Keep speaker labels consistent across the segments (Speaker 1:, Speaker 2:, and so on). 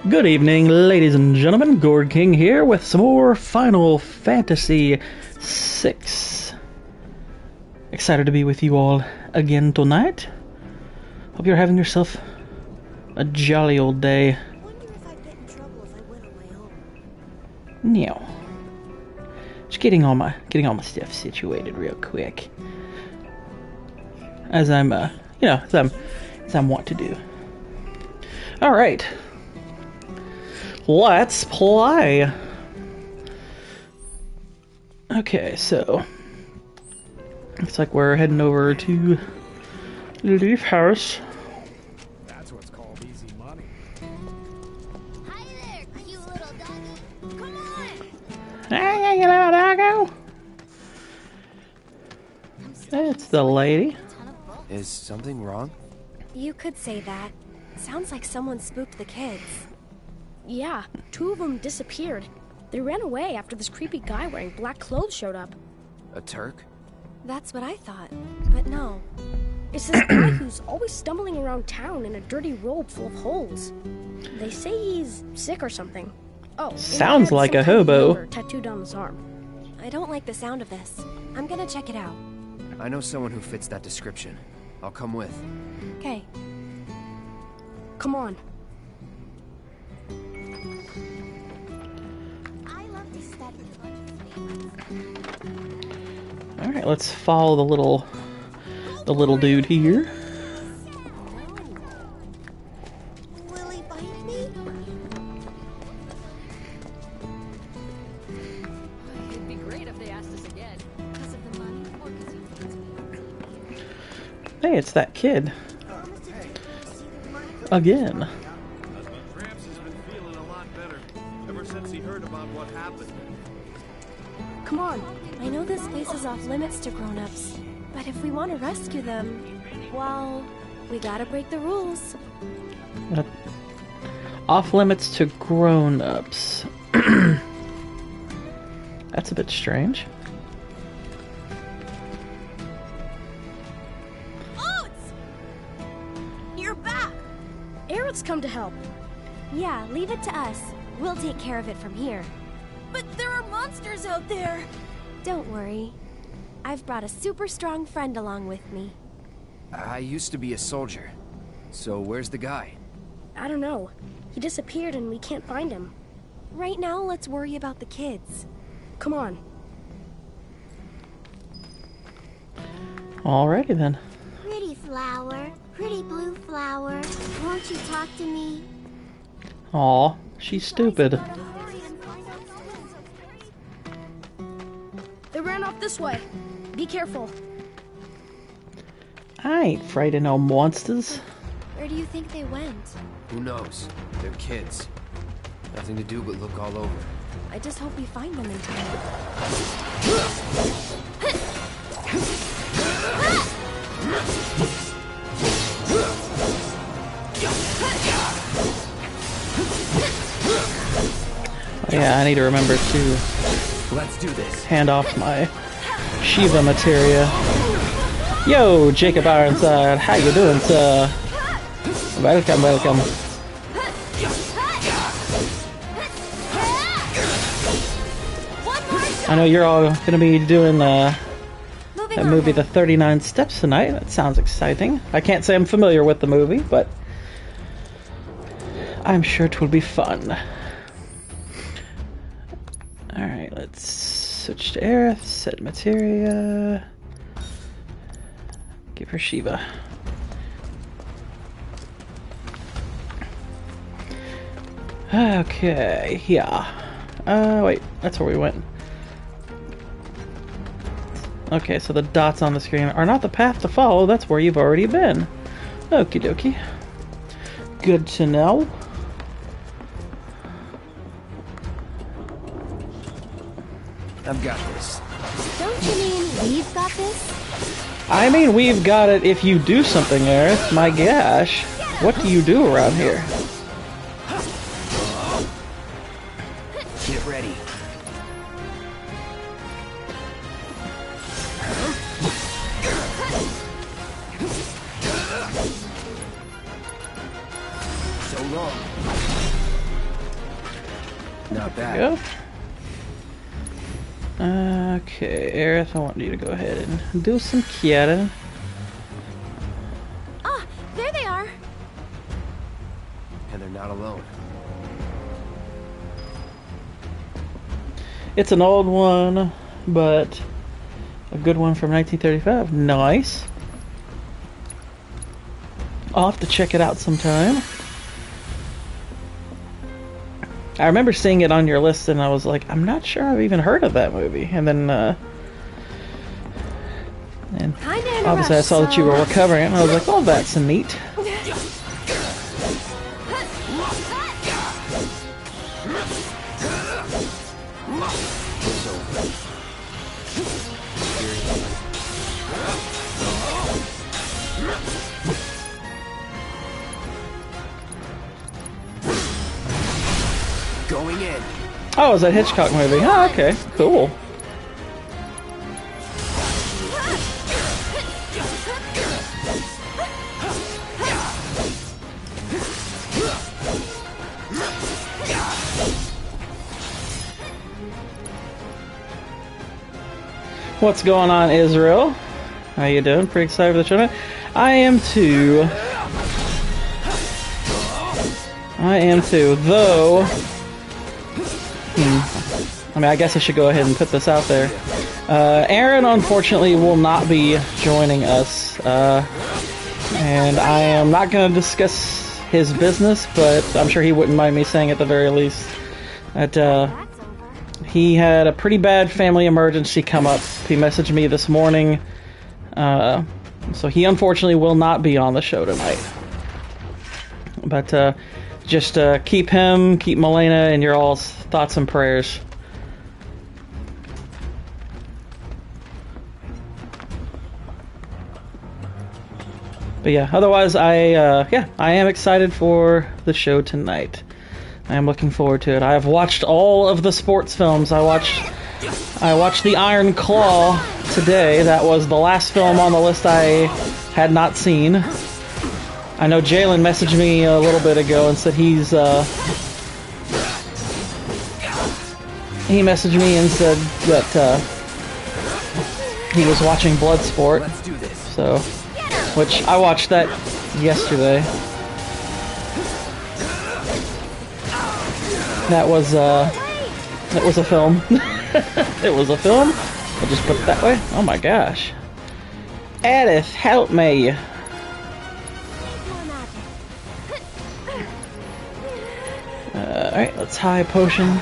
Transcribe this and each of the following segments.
Speaker 1: Good evening, ladies and gentlemen. Gourd King here with some more Final Fantasy VI. Excited to be with you all again tonight. Hope you're having yourself a jolly old day.
Speaker 2: Wonder if I'd get in trouble if I went on my own.
Speaker 1: Yeah. Just getting all my stuff situated real quick. As I'm as I'm wont to do. All right. Let's play. Okay, so looks like we're heading over to Leaf House.
Speaker 3: That's what's called easy money.
Speaker 2: Hi there, you little doggy. Come on!
Speaker 1: Hey, you little doggo. It's the lady.
Speaker 4: Is something wrong?
Speaker 5: You could say that. Sounds like someone spooked the kids.
Speaker 6: Yeah, two of them disappeared. They ran away after this creepy guy wearing black clothes showed up.
Speaker 4: A Turk?
Speaker 5: That's what I thought, but no.
Speaker 6: It's this guy who's always stumbling around town in a dirty robe full of holes. They say he's sick or something. Oh, and he
Speaker 1: Sounds
Speaker 6: had
Speaker 1: like
Speaker 6: some
Speaker 1: a
Speaker 6: kind of
Speaker 1: hobo.
Speaker 6: number tattooed on his arm.
Speaker 5: I don't like the sound of this. I'm gonna check it out.
Speaker 4: I know someone who fits that description. I'll come with.
Speaker 5: Okay.
Speaker 6: Come on.
Speaker 2: I love to study.
Speaker 1: Alright, let's follow the little dude here.
Speaker 2: Will he bite me?
Speaker 7: It'd be great if they asked us again.
Speaker 2: Because of the money or because he feeds me?
Speaker 1: Hey, it's that kid. Again.
Speaker 3: Gramps has been feeling a lot better ever since he heard about what happened.
Speaker 6: Come on.
Speaker 5: I know this place is off limits to grown-ups, but if we want to rescue them, well, we gotta break the rules.
Speaker 1: Off limits to grown-ups. That's a bit strange.
Speaker 2: Oats! You're back!
Speaker 6: Aerith's come to help.
Speaker 5: Yeah, leave it to us. We'll take care of it from here.
Speaker 2: But there are monsters out there!
Speaker 5: Don't worry. I've brought a super strong friend along with me.
Speaker 4: I used to be a soldier. So where's the guy?
Speaker 6: I don't know. He disappeared and we can't find him.
Speaker 5: Right now, let's worry about the kids.
Speaker 6: Come on.
Speaker 1: Alrighty then.
Speaker 2: Pretty flower, pretty blue flower, won't you talk to me?
Speaker 1: Aw, she's stupid.
Speaker 6: They ran off this way. Be careful.
Speaker 1: I ain't afraid of no monsters.
Speaker 5: Where do you think they went?
Speaker 4: Who knows? They're kids. Nothing to do but look all over.
Speaker 5: I just hope we find them in time.
Speaker 1: Yeah, I need to remember to
Speaker 4: Let's do this.
Speaker 1: hand off my Shiva materia. Yo, Jacob Ironside, how you doing, sir? Welcome, welcome. I know you're all gonna be doing that movie, The 39 Steps, tonight. That sounds exciting. I can't say I'm familiar with the movie, but I'm sure it will be fun. Alright, let's switch to Aerith, set materia. Give her Shiva. Okay, yeah. Wait, that's where we went. Okay, so the dots on the screen are not the path to follow, that's where you've already been. Okie dokie. Good to know.
Speaker 4: I've got this.
Speaker 5: Don't you mean we've got this?
Speaker 1: I mean, we've got it if you do something, Aerith. My gosh. What do you do around here?
Speaker 4: Get ready. So long. Not bad.
Speaker 1: Go. Okay, Aerith, I want you to go ahead and do some killing.
Speaker 5: Ah, there they are.
Speaker 4: And they're not alone.
Speaker 1: It's an old one, but a good one from 1935. Nice. I'll have to check it out sometime. I remember seeing it on your list and I was like, I'm not sure I've even heard of that movie. And then, and obviously I saw that you were recovering it and I was like, oh, that's neat.
Speaker 4: Going in.
Speaker 1: Oh, it's a Hitchcock movie. Oh, okay. Cool. What's going on, Israel? How you doing? Pretty excited for the tournament? I am too. Though... I mean, I guess I should go ahead and put this out there. Aaron, unfortunately, will not be joining us. And I am not going to discuss his business, but I'm sure he wouldn't mind me saying at the very least that he had a pretty bad family emergency come up. He messaged me this morning. So he unfortunately will not be on the show tonight. But just keep him, keep Milena in your all's thoughts and prayers. But yeah, otherwise I am excited for the show tonight. I am looking forward to it. I have watched all of the sports films. I watched The Iron Claw today. That was the last film on the list I had not seen. I know Jalen messaged me a little bit ago and said he messaged me and said that he was watching Bloodsport.
Speaker 4: Let's do this.
Speaker 1: So, which I watched that yesterday. That was a film. It was a film. I'll just put it that way. Oh my gosh. Edith, help me. Alright, let's high potion.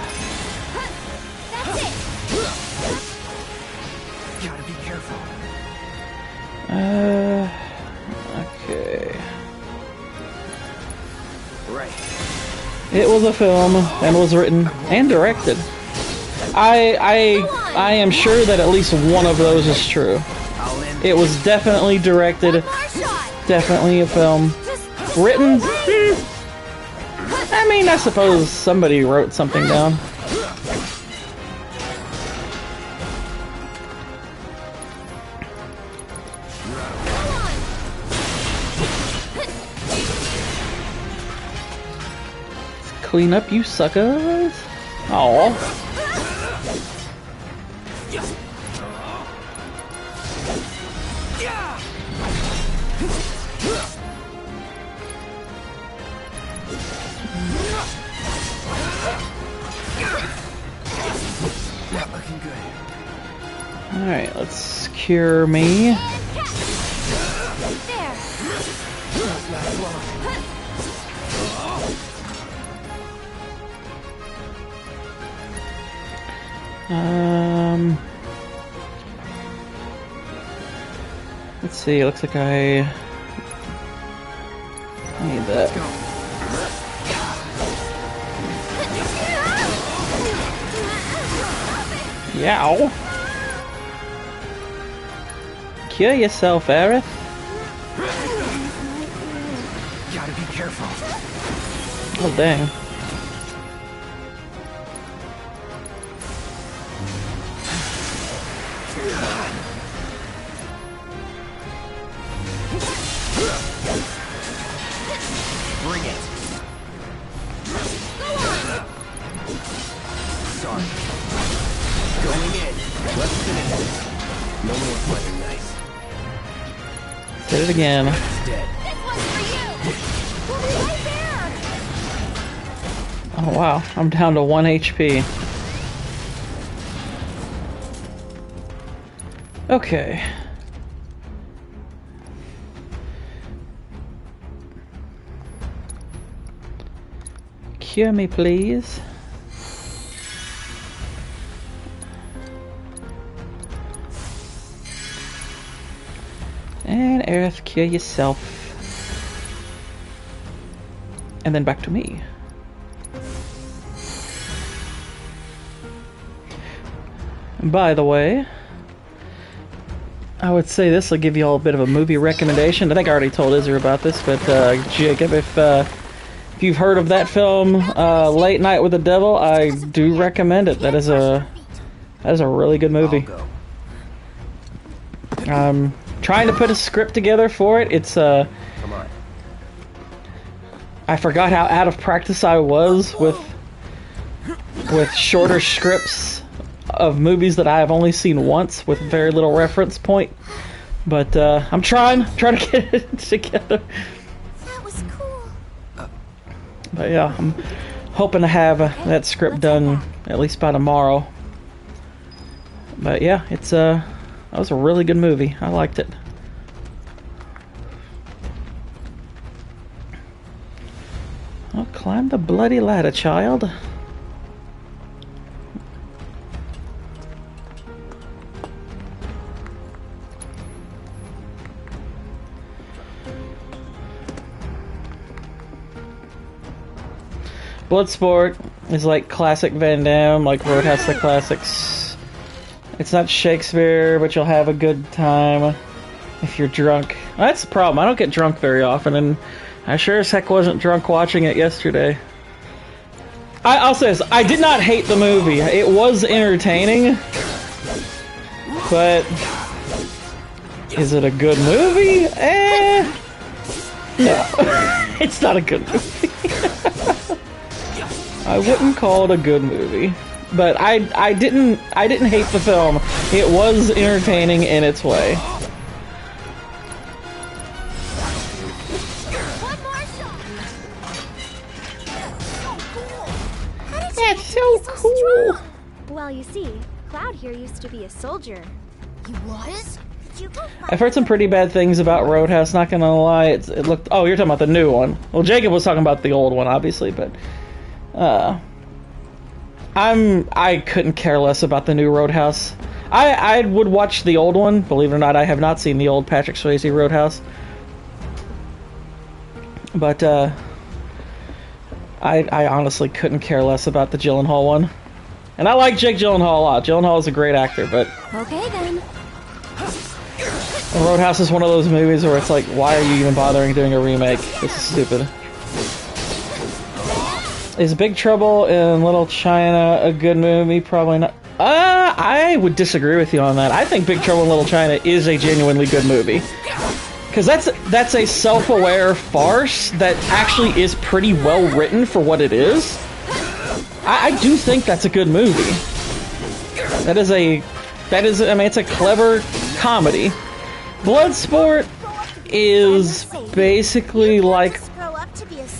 Speaker 4: Gotta be careful.
Speaker 1: Okay.
Speaker 4: Right.
Speaker 1: It was a film and was written and directed. I am sure that at least one of those is true. It was definitely directed, definitely a film. Written? I mean, I suppose somebody wrote something down. Clean up, you suckers. Aw.
Speaker 4: Not looking good.
Speaker 1: Alright, let's cure me. Let's see, it looks like I need that. Yow! Cure yourself, Aerith.
Speaker 4: Gotta be careful.
Speaker 1: Oh, dang.
Speaker 4: Bring it.
Speaker 1: Did it again.
Speaker 4: Dead.
Speaker 5: This one's for you! We'll be right there!
Speaker 1: Oh wow, I'm down to 1 HP. Okay. Cure me, please. And Aerith, cure yourself. And then back to me. And by the way, I would say this will give you all a bit of a movie recommendation. I think I already told Izzy about this, but Jacob, if you've heard of that film, Late Night with the Devil, I do recommend it. That is a really good movie. I'm trying to put a script together for it. It's
Speaker 4: Come on.
Speaker 1: I forgot how out of practice I was with shorter scripts of movies that I have only seen once with very little reference point. But I'm trying to get it together.
Speaker 2: That was cool.
Speaker 1: But yeah, I'm hoping to have that script done at least by tomorrow. But yeah, that was a really good movie. I liked it. Well, climb the bloody ladder, child. Bloodsport is like classic Van Damme, like Roadhouse the Classics. It's not Shakespeare, but you'll have a good time if you're drunk. That's the problem. I don't get drunk very often, and I sure as heck wasn't drunk watching it yesterday. I'll say this. I did not hate the movie. It was entertaining, but is it a good movie? No. It's not a good movie. I wouldn't call it a good movie, but I didn't hate the film. It was entertaining in its way.
Speaker 2: One more shot.
Speaker 1: That's so cool.
Speaker 5: Well, you see, Cloud here used to be a soldier.
Speaker 2: He was? You go
Speaker 1: I've heard some pretty bad things about Roadhouse, not gonna lie. It looked... Oh, you're talking about the new one. Well, Jacob was talking about the old one, obviously, but... I couldn't care less about the new Roadhouse. I would watch the old one. Believe it or not, I have not seen the old Patrick Swayze Roadhouse. But, I honestly couldn't care less about the Gyllenhaal one. And I like Jake Gyllenhaal a lot. Gyllenhaal is a great actor, but...
Speaker 5: Okay, then.
Speaker 1: Roadhouse is one of those movies where it's like, why are you even bothering doing a remake? This is stupid. Is Big Trouble in Little China a good movie? Probably not. I would disagree with you on that. I think Big Trouble in Little China is a genuinely good movie. Because that's a self-aware farce that actually is pretty well written for what it is. I do think that's a good movie. I mean, it's a clever comedy. Bloodsport is basically like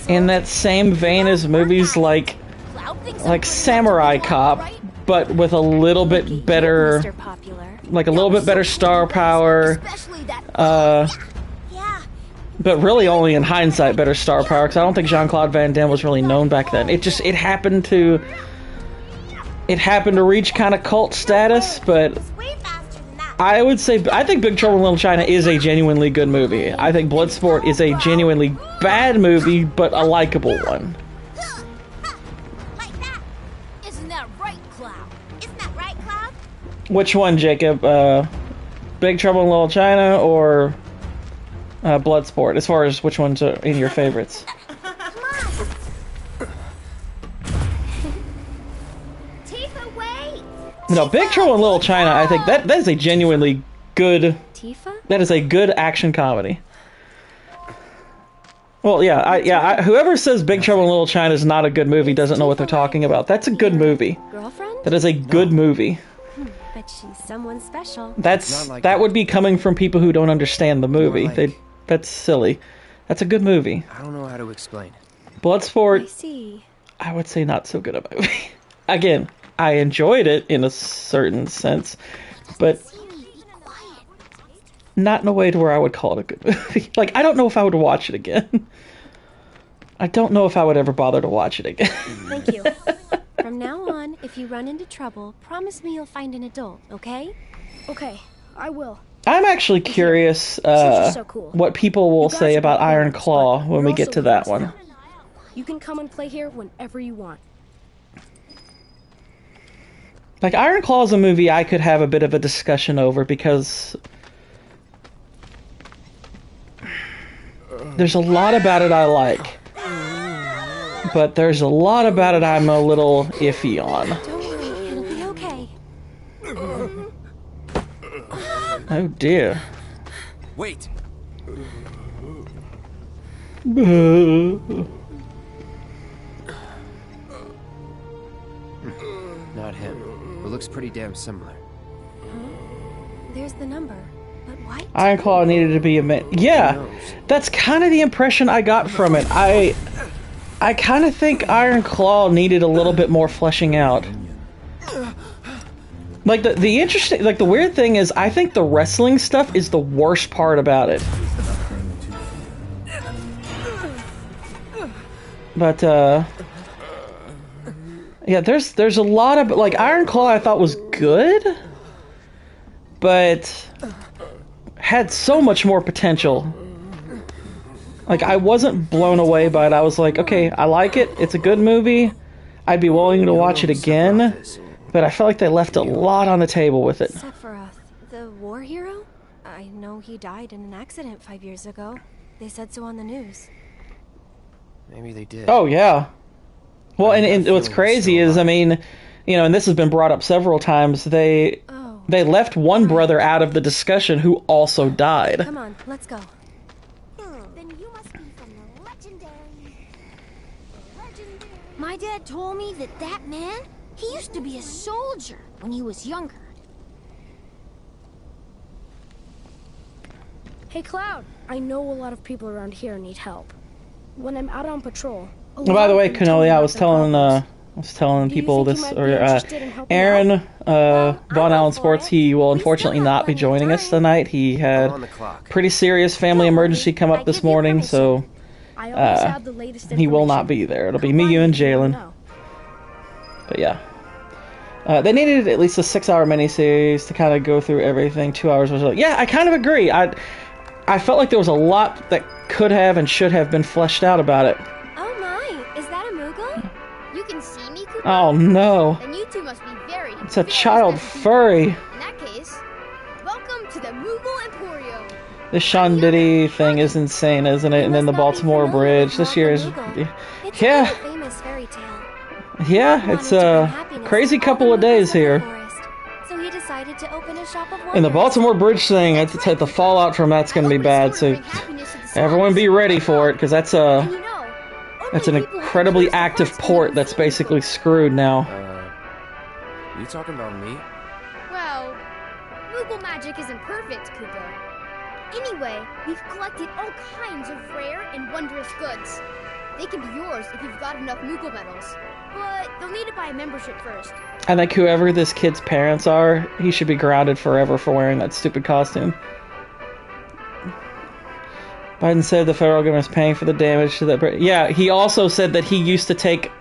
Speaker 1: in that same vein as movies like Samurai Cop, but with a little bit better, like a little bit better star power, but really only in hindsight better star power, because I don't think Jean-Claude Van Damme was really known back then. It happened to reach kind of cult status, but I would say, I think Big Trouble in Little China is a genuinely good movie. I think Bloodsport is a genuinely bad movie, but a likable one.
Speaker 2: Like that. Isn't that right, Cloud? Isn't that right, Cloud?
Speaker 1: Which one, Jacob? Big Trouble in Little China or Bloodsport, as far as which ones are in your favorites? No, Big Trouble in Little China, I think that is a genuinely good...
Speaker 5: Tifa?
Speaker 1: That is a good action comedy. Well, yeah, whoever says Big Trouble in Little China is not a good movie doesn't know what they're talking about. That's a good movie.
Speaker 5: Girlfriend?
Speaker 1: That is a good movie.
Speaker 5: Bet she's someone special.
Speaker 1: That would be coming from people who don't understand the movie. That's silly. That's a good movie.
Speaker 4: I don't know how to explain.
Speaker 5: I
Speaker 1: Bloodsport,
Speaker 5: see.
Speaker 1: I would say not so good a movie. Again, I enjoyed it in a certain sense, but not in a way to where I would call it a good movie. Like, I don't know if I would watch it again. I don't know if I would ever bother to watch it again.
Speaker 5: Thank you. From now on, if you run into trouble, promise me you'll find an adult, okay?
Speaker 6: Okay, I will.
Speaker 1: I'm actually curious
Speaker 6: you're so cool.
Speaker 1: what people will
Speaker 6: You guys
Speaker 1: say
Speaker 6: are
Speaker 1: about
Speaker 6: great
Speaker 1: Iron
Speaker 6: players,
Speaker 1: Claw
Speaker 6: but
Speaker 1: when
Speaker 6: you're
Speaker 1: we get
Speaker 6: also
Speaker 1: to that
Speaker 6: friends
Speaker 1: one.
Speaker 6: now. You can come and play here whenever you want.
Speaker 1: Like, Iron Claw is a movie I could have a bit of a discussion over because there's a lot about it I like, but there's a lot about it I'm a little iffy on.
Speaker 5: Don't worry, it'll be okay.
Speaker 1: Oh dear.
Speaker 4: Wait! Not him. It looks pretty damn similar.
Speaker 5: There's the number. But why?
Speaker 1: Iron Claw needed to be a man. Yeah, that's kind of the impression I got from it. I kind of think Iron Claw needed a little bit more fleshing out. Like, the interesting, like, the weird thing is, I think the wrestling stuff is the worst part about it. But, yeah, there's a lot of, like, Iron Claw I thought was good, but had so much more potential. Like, I wasn't blown away by it. I was like, okay, I like it. It's a good movie. I'd be willing to watch it again. But I felt like they left a lot on the table with it.
Speaker 5: Sephiroth, the war hero? I know he died in an accident 5 years ago. They said so on the news.
Speaker 4: Maybe they did.
Speaker 1: Oh, yeah. Well, and what's crazy is, I mean, you know, and this has been brought up several times, they left one brother out of the discussion who also died.
Speaker 5: Come on, let's go.
Speaker 2: Then you must be from the legendary. My dad told me that man, he used to be a soldier when he was younger.
Speaker 6: Hey, Cloud. I know a lot of people around here need help. When I'm out on patrol...
Speaker 1: Oh, by the way, Canoli, I was telling people this, or Aaron, Von Allen Sports, he will unfortunately not be joining us tonight. He had pretty serious family emergency come up this morning, so he will not be there. It'll be me, you, and Jalen. But yeah. They needed at least a 6-hour miniseries to kind of go through everything. 2 hours was like, yeah, I kind of agree. I felt like there was a lot that could have and should have been fleshed out about it.
Speaker 5: Oh my, is that a Moogle?
Speaker 2: You can see me, Cooper?
Speaker 1: Oh no.
Speaker 2: Then you two must be very...
Speaker 1: It's a child furry.
Speaker 2: In that case, welcome to the Moogle Emporium.
Speaker 1: This Sean Diddy thing is insane, isn't it? And then the Baltimore Bridge. This year is... Yeah.
Speaker 5: Famous fairy tale.
Speaker 1: Yeah, it's a crazy couple of days here.
Speaker 5: So he decided to open a shop of
Speaker 1: And the Baltimore Bridge thing, the fallout from that's going to be bad, so everyone be ready for it, because that's an incredibly active port that's basically screwed now.
Speaker 4: You talking about me?
Speaker 2: Well, Moogle magic isn't perfect, Cooper. Anyway, we've collected all kinds of rare and wondrous goods. They can be yours if you've got enough Moogle medals. But they'll need to buy a membership first.
Speaker 1: I think whoever this kid's parents are, he should be grounded forever for wearing that stupid costume. Biden said the federal government is paying for the damage to that bridge. Yeah, he also said that he used to take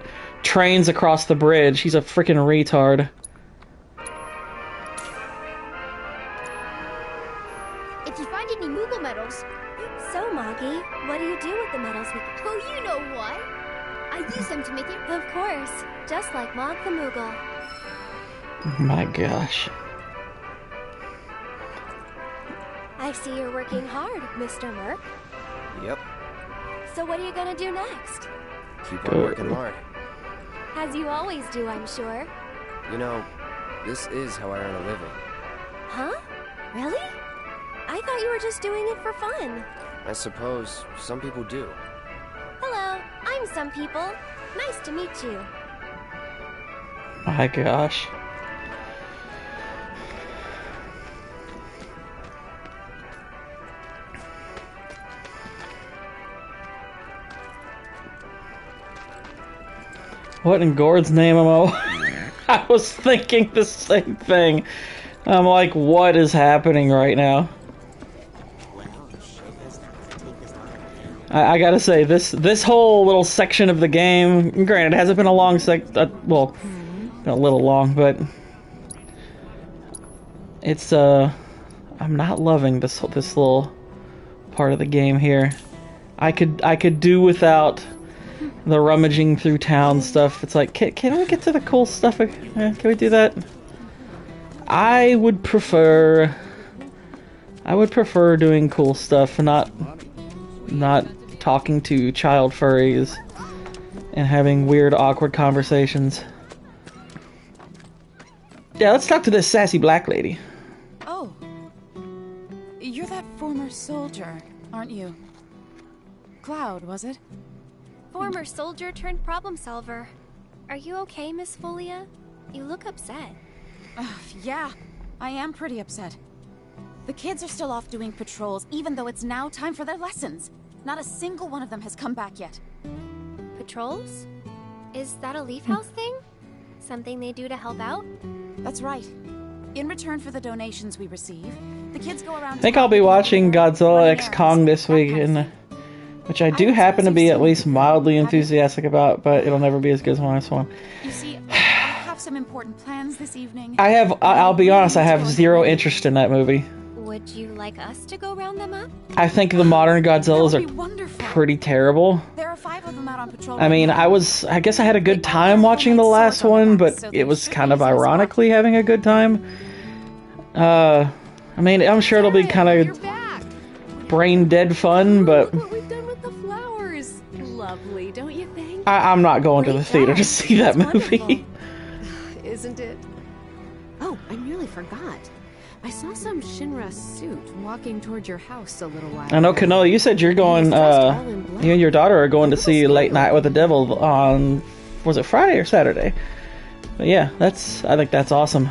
Speaker 1: trains across the bridge. He's a freaking retard.
Speaker 2: If you find any Moogle medals...
Speaker 5: So, Moggy, what do you do with the medals we...
Speaker 2: Oh, you know what? I use them to make it...
Speaker 5: Of course, just like Mog the Moogle.
Speaker 1: Oh my gosh.
Speaker 5: I see you're working hard, Mr. Merc.
Speaker 4: Yep.
Speaker 5: So what are you gonna do next?
Speaker 4: Keep on working hard.
Speaker 5: As you always do, I'm sure.
Speaker 4: You know, this is how I earn a living.
Speaker 5: Huh? Really? I thought you were just doing it for fun.
Speaker 4: I suppose some people do.
Speaker 5: Hello, I'm Some People. Nice to meet you.
Speaker 1: My gosh. What in Gord's name am I? I was thinking the same thing. I'm like, what is happening right now? I gotta say, this whole little section of the game, granted, it hasn't been a long well, been a little long, but it's I'm not loving this little part of the game here. I could do without the rummaging through town stuff. It's like, can we get to the cool stuff? Can we do that? I would prefer doing cool stuff, not talking to child furries and having weird, awkward conversations. Yeah, let's talk to this sassy black lady.
Speaker 8: Oh, you're that former soldier, aren't you? Cloud, was it?
Speaker 5: Former soldier turned problem solver. Are you okay, Miss Folia? You look upset.
Speaker 8: Yeah, I am pretty upset. The kids are still off doing patrols, even though it's now time for their lessons. Not a single one of them has come back yet.
Speaker 5: Patrols? Is that a Leaf House thing? Something they do to help out?
Speaker 8: That's right. In return for the donations we receive, the kids go around...
Speaker 1: I think I'll be watching Godzilla X Kong this week, which I do happen to be at least mildly enthusiastic about, but it'll never be as good as the last one.
Speaker 8: You see, I have some important plans this evening.
Speaker 1: I'll be honest, I have zero interest in that movie.
Speaker 5: Would you like us to go round them up?
Speaker 1: I think the modern Godzillas are pretty terrible.
Speaker 8: There are 5 of them out on patrol.
Speaker 1: I mean, I guess I had a good time watching the last one, but it was kind of ironically having a good time. I mean, I'm sure it'll be kind of brain dead fun, but
Speaker 7: What we've done with the flowers. Lovely, don't you think?
Speaker 1: I'm not going to the theater to see that movie.
Speaker 7: Isn't it? Oh, I nearly forgot. I saw some Shinra suit walking towards your house a little while
Speaker 1: I know,
Speaker 7: ago.
Speaker 1: Kanoa, you said you're going, you and your daughter are going to see Late Night with the Devil on, was it Friday or Saturday? But yeah, I think that's awesome.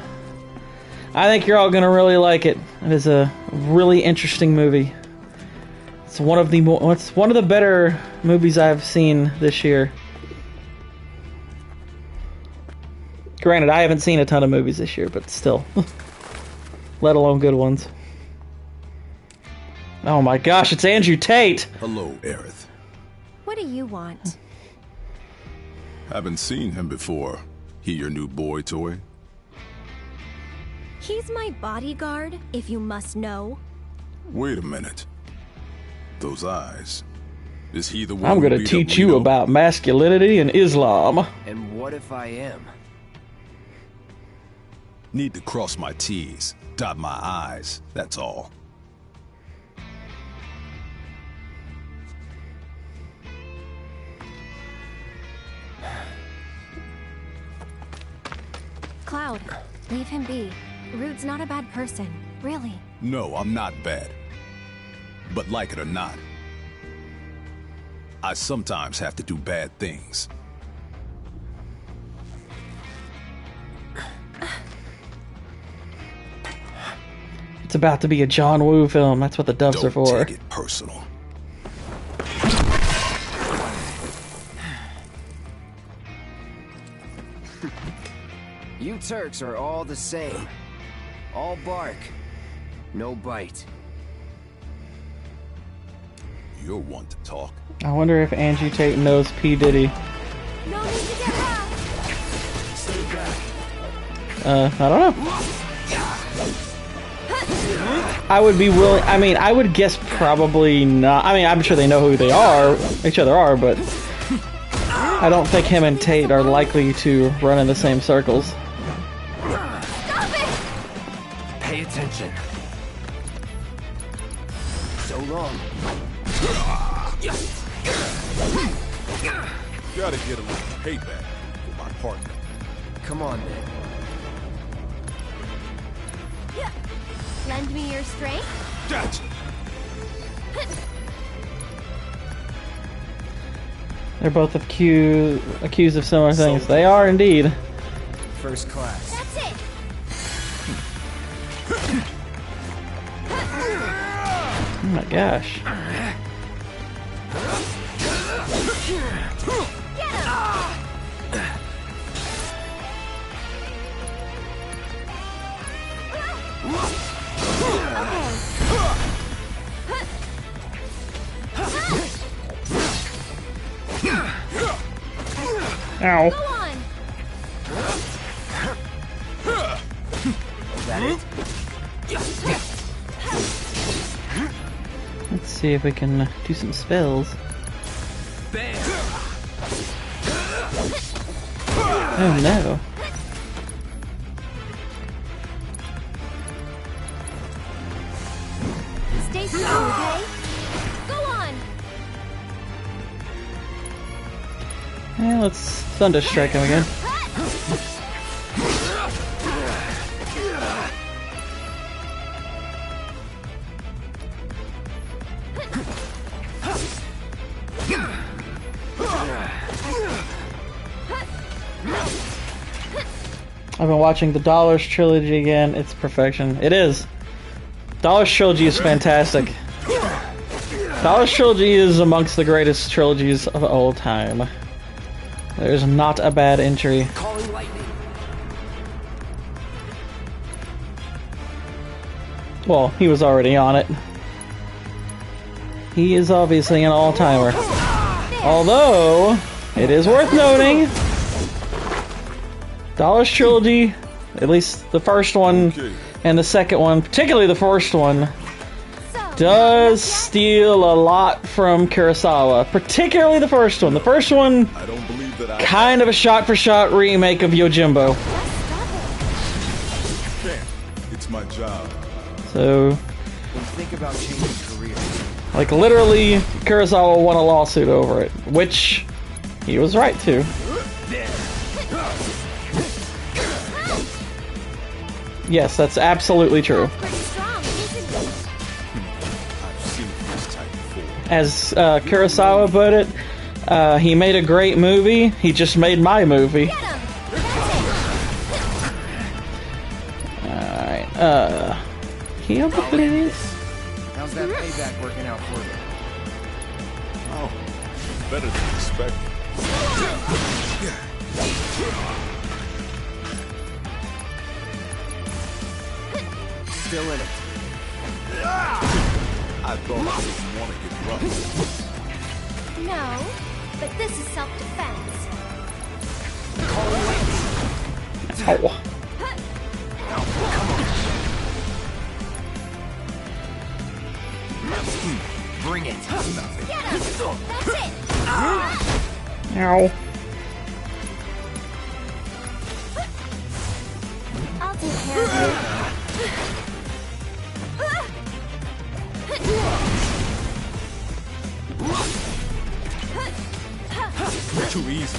Speaker 1: I think you're all gonna really like it. It is a really interesting movie. It's one of the better movies I've seen this year. Granted, I haven't seen a ton of movies this year, but still. Let alone good ones. Oh my gosh, it's Andrew Tate!
Speaker 9: Hello, Aerith.
Speaker 5: What do you want?
Speaker 9: Haven't seen him before. He your new boy toy?
Speaker 5: He's my bodyguard, if you must know.
Speaker 9: Wait a minute. Those eyes. Is he the one
Speaker 1: I'm
Speaker 9: who
Speaker 1: gonna
Speaker 9: beat up
Speaker 1: teach you
Speaker 9: Lino?
Speaker 1: about masculinity and Islam.
Speaker 4: And what if I am?
Speaker 9: Need to cross my T's, dot my I's, that's all.
Speaker 5: Cloud, leave him be. Rude's not a bad person, really.
Speaker 9: No, I'm not bad. But like it or not, I sometimes have to do bad things.
Speaker 1: It's about to be a John Woo film. That's what the doves are
Speaker 9: Don't
Speaker 1: for.
Speaker 9: take it personal.
Speaker 4: You Turks are all the same. All bark, no bite.
Speaker 9: You're one to talk.
Speaker 1: I wonder if Andrew Tate knows P. Diddy.
Speaker 2: No need to get back.
Speaker 1: I don't know. I would be willing. I mean, I would guess probably not. I mean, I'm sure they know who they are, each other are, but I don't think him and Tate are likely to run in the same circles.
Speaker 2: Stop it!
Speaker 4: Pay attention. So long.
Speaker 9: Gotta get a little payback for my partner.
Speaker 4: Come on, then.
Speaker 5: Lend me your strength?
Speaker 9: Gotcha.
Speaker 1: They're both accused of similar things. They are indeed.
Speaker 4: First class.
Speaker 2: That's it!
Speaker 1: Oh my gosh.
Speaker 2: Get him!
Speaker 1: Ow.
Speaker 2: Go on.
Speaker 4: Is that it?
Speaker 1: Let's see if we can do some spells. Oh no.
Speaker 2: Stay strong, okay? Go on.
Speaker 1: Yeah, let's Thunder Strike him again. I've been watching the Dollars trilogy again. It's perfection. It is. Dollars trilogy is fantastic. Dollars trilogy is amongst the greatest trilogies of all time. There's not a bad entry.
Speaker 4: Calling lightning.
Speaker 1: Well, he was already on it. He is obviously an all-timer. Although, it is worth noting, Dollars trilogy, at least the first one and the second one, particularly the first one, does steal a lot from Kurosawa. Particularly the first one. The first one,
Speaker 9: I don't believe that I
Speaker 1: kind of a shot-for-shot remake of Yojimbo.
Speaker 9: can. It's my job.
Speaker 1: So,
Speaker 4: When you think about changing careers,
Speaker 1: like literally, Kurosawa won a lawsuit over it, which he was right to. Yes, that's absolutely true.
Speaker 2: Pretty strong, isn't it?
Speaker 9: I've seen this type before.
Speaker 1: As Kurosawa put it, he made a great movie, he just made my movie.
Speaker 2: Get him. That's
Speaker 1: Alright, heal me, please.
Speaker 4: how's that payback working out for you?
Speaker 9: Oh, better than expected.
Speaker 4: Still in it.
Speaker 9: I thought I didn't want to get rough.
Speaker 2: it. No, but this is self-defense.
Speaker 1: Ow.
Speaker 4: Bring it.
Speaker 2: Get him. That's it.
Speaker 1: Ow.
Speaker 2: I'll take care of you.
Speaker 9: Too easy.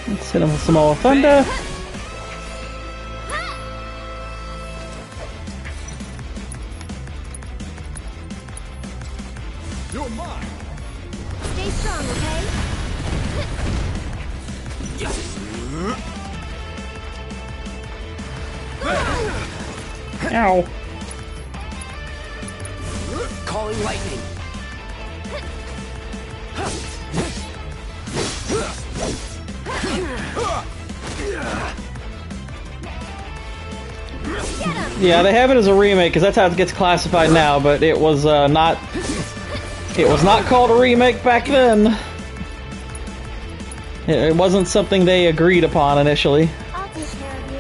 Speaker 1: Let's hit him with some more thunder.
Speaker 9: You're mine.
Speaker 2: Stay strong, okay?
Speaker 1: Ow.
Speaker 4: Calling lightning.
Speaker 1: Yeah, they have it as a remake because that's how it gets classified now, but it was not. It was not called a remake back then. It wasn't something they agreed upon initially.
Speaker 2: I'll take care of you.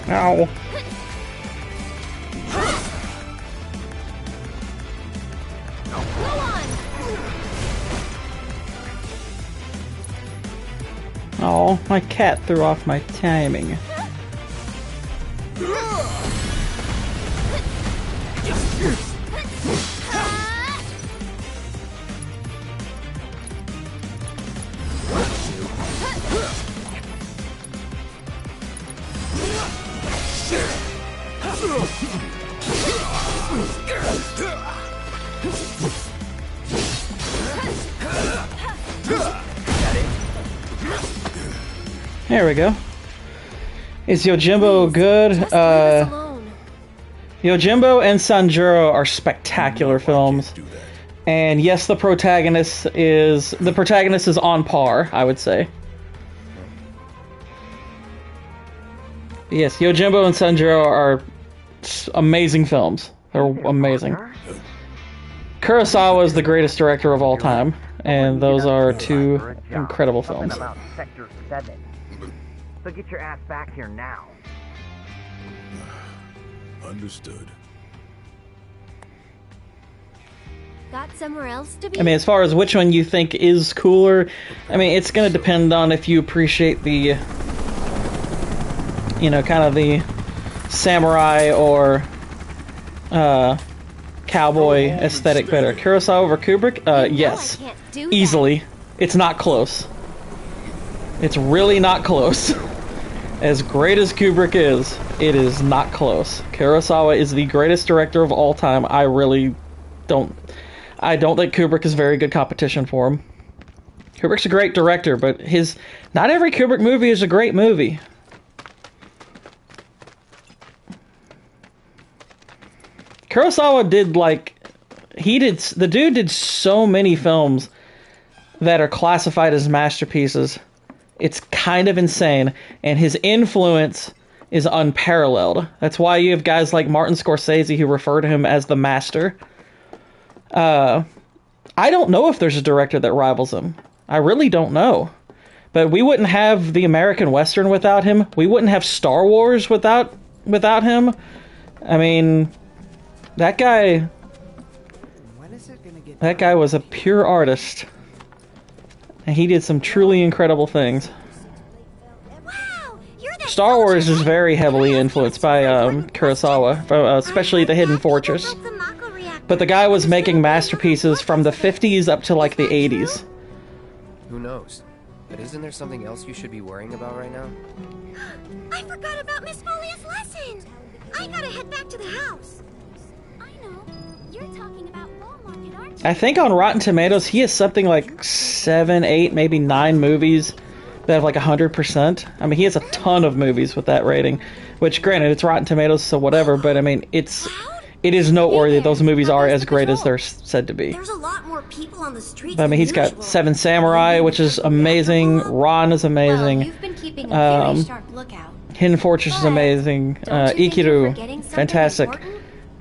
Speaker 1: Ow.
Speaker 2: Go on.
Speaker 1: Oh, my cat threw off my timing. There we go. Is Yojimbo good?
Speaker 5: Just leave us alone.
Speaker 1: Yojimbo and Sanjuro are spectacular films. And yes, the protagonist is on par, I would say. Yes, Yojimbo and Sanjuro are amazing films. They're amazing. Kurosawa is the greatest director of all time, and those are two incredible films.
Speaker 10: About Sector 7. So get your ass back here now.
Speaker 9: Understood.
Speaker 5: Got somewhere else to be?
Speaker 1: I mean, as far as which one you think is cooler, I mean, it's going to depend on if you appreciate the, you know, kind of the samurai or cowboy aesthetic better. Kurosawa over Kubrick? Yes. Easily. It's not close. It's really not close. As great as Kubrick is, it is not close. Kurosawa is the greatest director of all time. I don't think Kubrick is very good competition for him. Kubrick's a great director, but not every Kubrick movie is a great movie. Kurosawa the dude did so many films that are classified as masterpieces. It's kind of insane, and his influence is unparalleled. That's why you have guys like Martin Scorsese who refer to him as the master. I don't know if there's a director that rivals him. I really don't know. But we wouldn't have the American Western without him. We wouldn't have Star Wars without him. I mean, that guy was a pure artist. And he did some truly incredible things. Star Wars is very heavily influenced by Kurosawa, especially The Hidden Fortress. But the guy was making masterpieces from the 50s up to like the 80s.
Speaker 4: Who knows? But isn't there something else you should be worrying about right now?
Speaker 5: I forgot about Miss Folia's lesson! I gotta head back to the house. I know. You're talking about Walmart, aren't you?
Speaker 1: I think on Rotten Tomatoes he has something like 7, 8, maybe 9 movies that have like 100%. I mean, he has a ton of movies with that rating. Which, granted, it's Rotten Tomatoes, so whatever, but I mean, it is noteworthy those movies are as great as they're said to be.
Speaker 5: There's a lot more people on the streets.
Speaker 1: But, I mean, he's got Seven Samurai, which is amazing. Ron is amazing.
Speaker 5: Well, you've been keeping a very sharp lookout.
Speaker 1: Hidden Fortress is amazing. Ikiru, fantastic.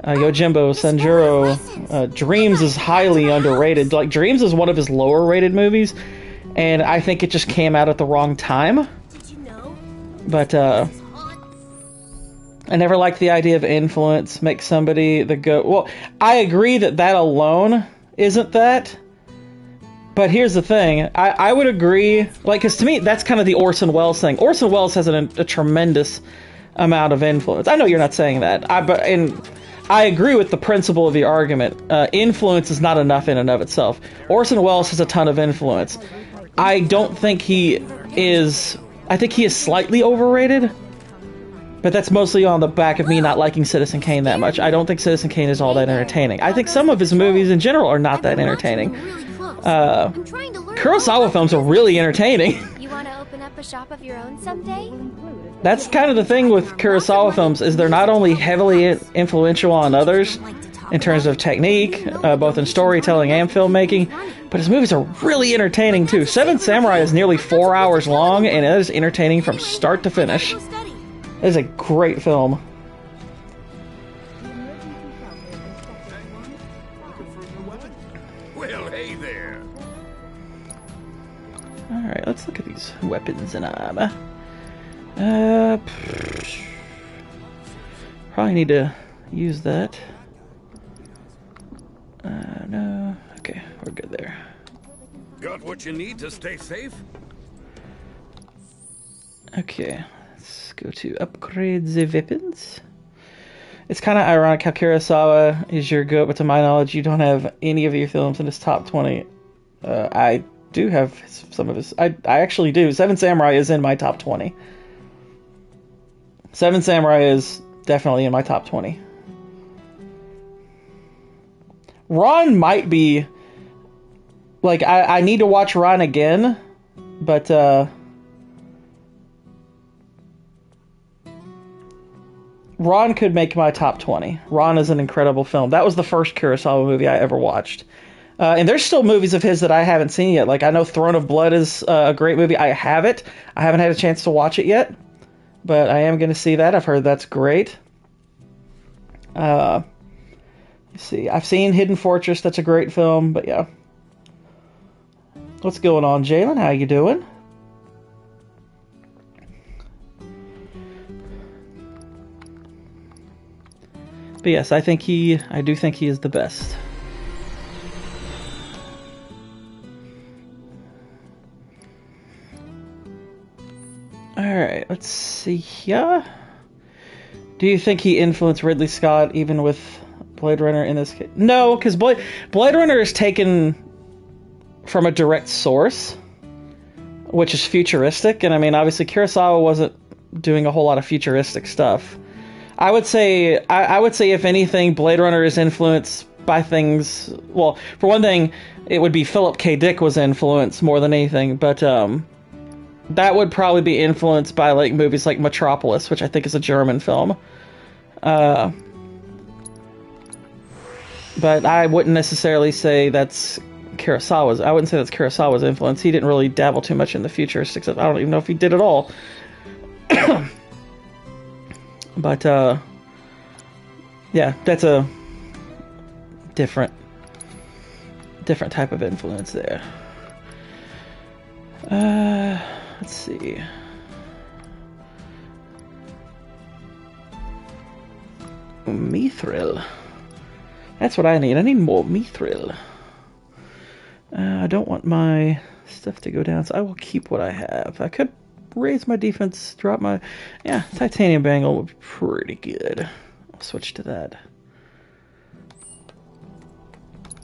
Speaker 1: Yojimbo, Sanjuro, Dreams is highly underrated. Like, Dreams is one of his lower rated movies, and I think it just came out at the wrong time.
Speaker 5: Did you know?
Speaker 1: But, I never liked the idea of influence, make somebody the goat. Well, I agree that alone isn't that. But here's the thing. I would agree, like, because to me, that's kind of the Orson Welles thing. Orson Welles has a tremendous amount of influence. I know you're not saying that. I agree with the principle of the argument. Influence is not enough in and of itself. Orson Welles has a ton of influence. I don't think he is... I think he is slightly overrated. But that's mostly on the back of me not liking Citizen Kane that much. I don't think Citizen Kane is all that entertaining. I think some of his movies in general are not that entertaining. Kurosawa films are really entertaining.
Speaker 5: You want to open up a shop of your own someday?
Speaker 1: That's kind of the thing with Kurosawa films, is they're not only heavily influential on others in terms of technique, both in storytelling and filmmaking, but his movies are really entertaining too. Seven Samurai is nearly 4 hours long, and it is entertaining from start to finish. It is a great film.
Speaker 3: Well, hey there.
Speaker 1: Alright, let's look at these weapons and armor. Probably need to use that. No. Okay, we're good there.
Speaker 3: Got what you need to stay safe?
Speaker 1: Okay, let's go to upgrade the weapons. It's kind of ironic how Kurosawa is your GOAT, but to my knowledge, you don't have any of your films in his top 20. I do have some of his... I actually do. Seven Samurai is in my top 20. Seven Samurai is definitely in my top 20. Ron might be... Like, I need to watch Ron again, but, Ron could make my top 20. Ron is an incredible film. That was the first Kurosawa movie I ever watched. And there's still movies of his that I haven't seen yet. Like, I know Throne of Blood is a great movie. I have it. I haven't had a chance to watch it yet. But I am going to see that. I've heard that's great. Let's see. I've seen Hidden Fortress. That's a great film. But yeah. What's going on, Jalen? How you doing? But yes, I do think he is the best. Alright, let's see here. Do you think he influenced Ridley Scott even with Blade Runner in this case? No, because Blade Runner is taken from a direct source, which is futuristic. And I mean, obviously Kurosawa wasn't doing a whole lot of futuristic stuff. I would say if anything, Blade Runner is influenced by things. Well, for one thing, it would be Philip K. Dick was influenced more than anything, but that would probably be influenced by like movies like Metropolis, which I think is a German film. But I wouldn't necessarily say that's Kurosawa's. I wouldn't say that's Kurosawa's influence. He didn't really dabble too much in the futuristic stuff. I don't even know if he did at all. But yeah, that's a different type of influence there. Let's see. Mithril. That's what I need. I need more Mithril. I don't want my stuff to go down, so I will keep what I have. I could raise my defense, drop my... Yeah, titanium bangle would be pretty good. I'll switch to that.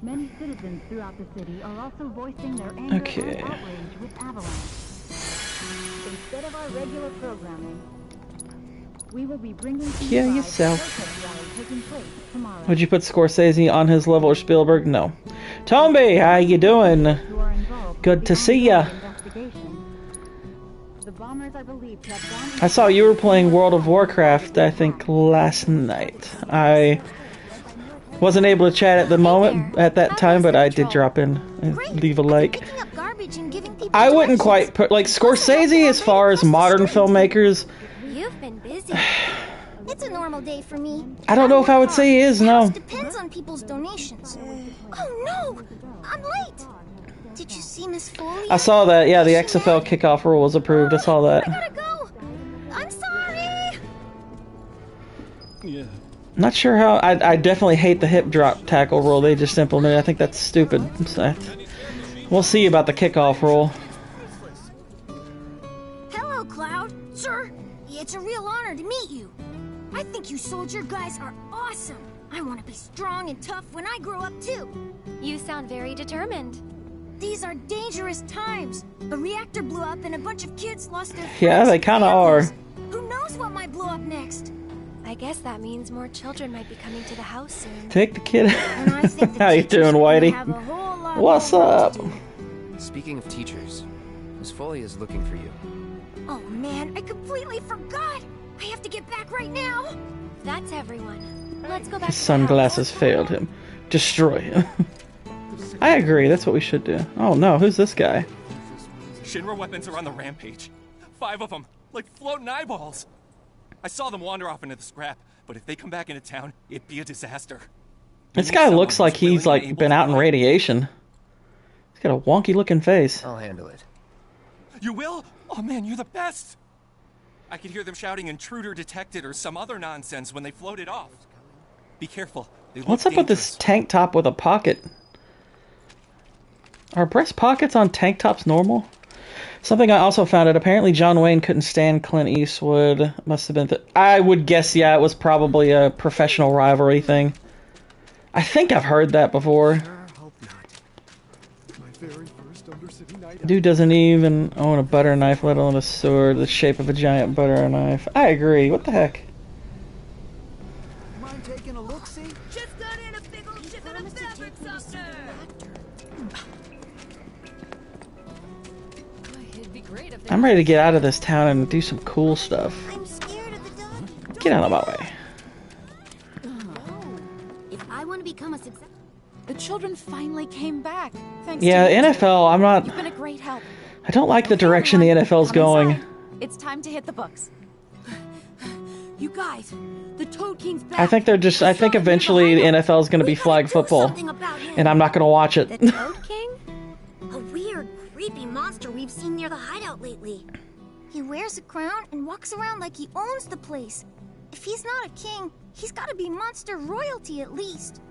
Speaker 11: Many citizens throughout the city are also voicing their anger and outrage with Avalanche. Instead of our regular programming, we will be bringing to
Speaker 1: you yourself. Would you put Scorsese on his level or Spielberg? No. Tomby, how you doing? Good to see ya. I saw you were playing World of Warcraft, I think, last night. I wasn't able to chat at the moment, at that time, but I did drop in and leave a like. I wouldn't quite put, like, Scorsese as far as modern filmmakers.
Speaker 5: You've been busy. It's a normal day for me.
Speaker 1: I don't know if I would say he is, no.
Speaker 5: Depends on people's donations. Oh no! I'm late! Did you see Miss Foley?
Speaker 1: I saw that, yeah, the XFL kickoff rule was approved, I saw that.
Speaker 5: I gotta go! I'm sorry!
Speaker 3: Yeah.
Speaker 1: Not sure how, I definitely hate the hip drop tackle rule they just implemented. I think that's stupid. So, we'll see about the kickoff rule.
Speaker 5: Hello, Cloud. Sir, it's a real honor to meet you. I think you soldier guys are awesome. I want to be strong and tough when I grow up too.
Speaker 12: You sound very determined.
Speaker 5: These are dangerous times. A reactor blew up and a bunch of kids lost their friends.
Speaker 1: Yeah, they kind of are.
Speaker 5: Who knows what might blow up next?
Speaker 12: I guess that means more children might be coming to the house soon.
Speaker 1: Take the kid. How you doing, Whitey? What's up?
Speaker 4: Speaking of teachers, Miss Foley is looking for you.
Speaker 5: Oh man, I completely forgot. I have to get back right now.
Speaker 12: That's everyone. Let's go back.
Speaker 1: His sunglasses failed him. Destroy him. I agree. That's what we should do. Oh no, who's this guy?
Speaker 13: Shinra weapons are on the rampage. 5 of them, like floating eyeballs. I saw them wander off into the scrap, but if they come back into town, it'd be a disaster.
Speaker 1: This guy looks like he's like been out in radiation. He's got a wonky looking face.
Speaker 4: I'll handle it.
Speaker 13: You will? Oh man, you're the best! I could hear them shouting intruder detected or some other nonsense when they floated off. Be careful.
Speaker 1: What's up with this tank top with a pocket? Are breast pockets on tank tops normal? Something I also found out, apparently John Wayne couldn't stand Clint Eastwood. Must have been... I would guess, yeah, it was probably a professional rivalry thing. I think I've heard that before. Dude doesn't even own a butter knife, let alone a sword the shape of a giant butter knife. I agree. What the heck?
Speaker 14: Mind taking a look-see?
Speaker 15: Just got in a big old ship of fabric softener.
Speaker 1: I'm ready to get out of this town and do some cool stuff. Get out of my way.
Speaker 5: become a success.
Speaker 8: The children finally came back. Thanks
Speaker 1: Yeah,
Speaker 8: to you.
Speaker 1: NFL, I'm not...
Speaker 8: You've been a great help.
Speaker 1: I don't like the direction the NFL's going.
Speaker 8: It's time to hit the books.
Speaker 15: You guys, the Toad King's back.
Speaker 1: I think they're just... I think eventually the NFL's going to be flag football. And I'm not going to watch it.
Speaker 5: The Toad King? A weird, creepy monster we've seen near the hideout lately. He wears a crown and walks around like he owns the place. If he's not a king, he's got to be monster royalty at least.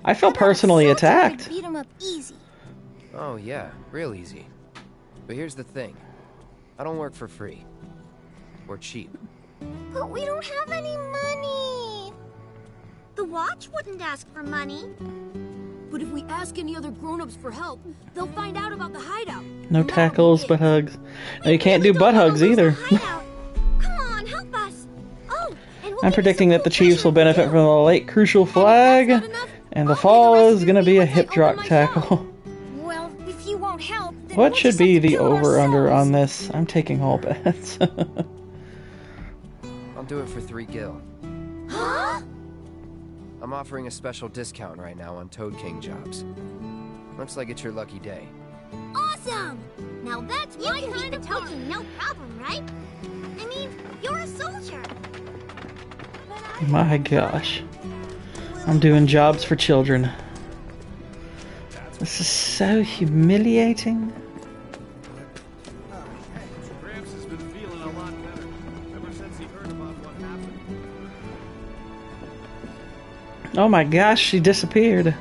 Speaker 1: I feel personally attacked.
Speaker 5: Beat him up easy.
Speaker 4: Oh yeah, real easy. But here's the thing. I don't work for free. Or cheap.
Speaker 5: But we don't have any money. The watch wouldn't ask for money.
Speaker 15: But if we ask any other grown-ups for help, they'll find out about the hideout.
Speaker 1: No tackles, but hugs. No, you can't do butt hugs either.
Speaker 5: Come on, help us. Oh, and
Speaker 1: I'm predicting that the Chiefs will benefit from the late crucial flag, and the fall is going to be a hip drop tackle.
Speaker 5: Well, if you won't help, then
Speaker 1: What should be the over-under on this? I'm taking all bets.
Speaker 4: I'll do it for 3 gil.
Speaker 5: Huh?
Speaker 4: I'm offering a special discount right now on Toad King jobs. Looks like it's your lucky day.
Speaker 5: Awesome! Now that's my kind of Toad King, no problem, right? I mean, you're a soldier.
Speaker 1: My gosh. I'm doing jobs for children. This is so humiliating.
Speaker 3: Gramps has been feeling a lot better ever since he heard about what happened.
Speaker 1: Oh my gosh, she disappeared.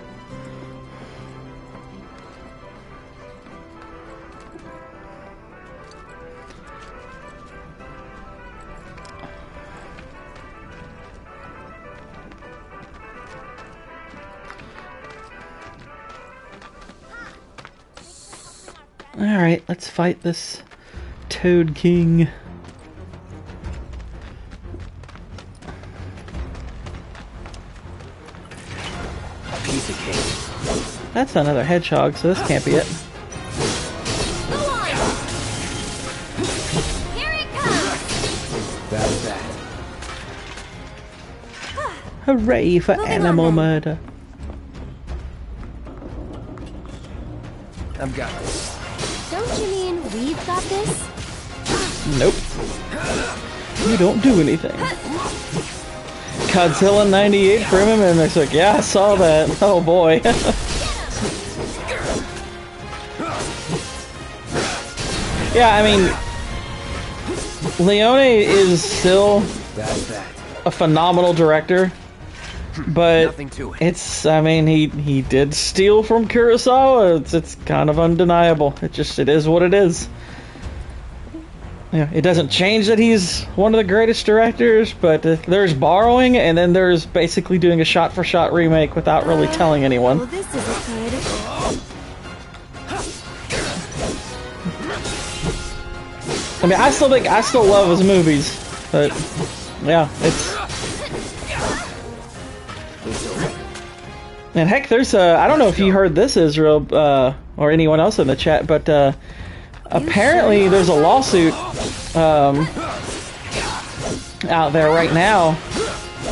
Speaker 1: Alright, let's fight this Toad King.
Speaker 4: Piece of cake.
Speaker 1: That's another hedgehog, so this can't be it.
Speaker 5: Here it comes!
Speaker 4: That's that.
Speaker 1: Hooray for animal murder.
Speaker 4: I've got this.
Speaker 5: Don't you mean we've got this?
Speaker 1: Nope. You don't do anything. Godzilla 98 for him, and it's like, yeah, I saw that. Oh boy. Yeah, I mean, Leone is still a phenomenal director, but it's, I mean, he did steal from Kurosawa. It's kind of undeniable. It is what it is. Yeah, it doesn't change that he's one of the greatest directors, but there's borrowing, and then there's basically doing a shot-for-shot remake without really telling anyone.
Speaker 5: Well, this isn't good.
Speaker 1: I mean, I still love his movies, but yeah, it's. And heck, there's I don't know if you heard this, Israel, or anyone else in the chat, but apparently there's a lawsuit out there right now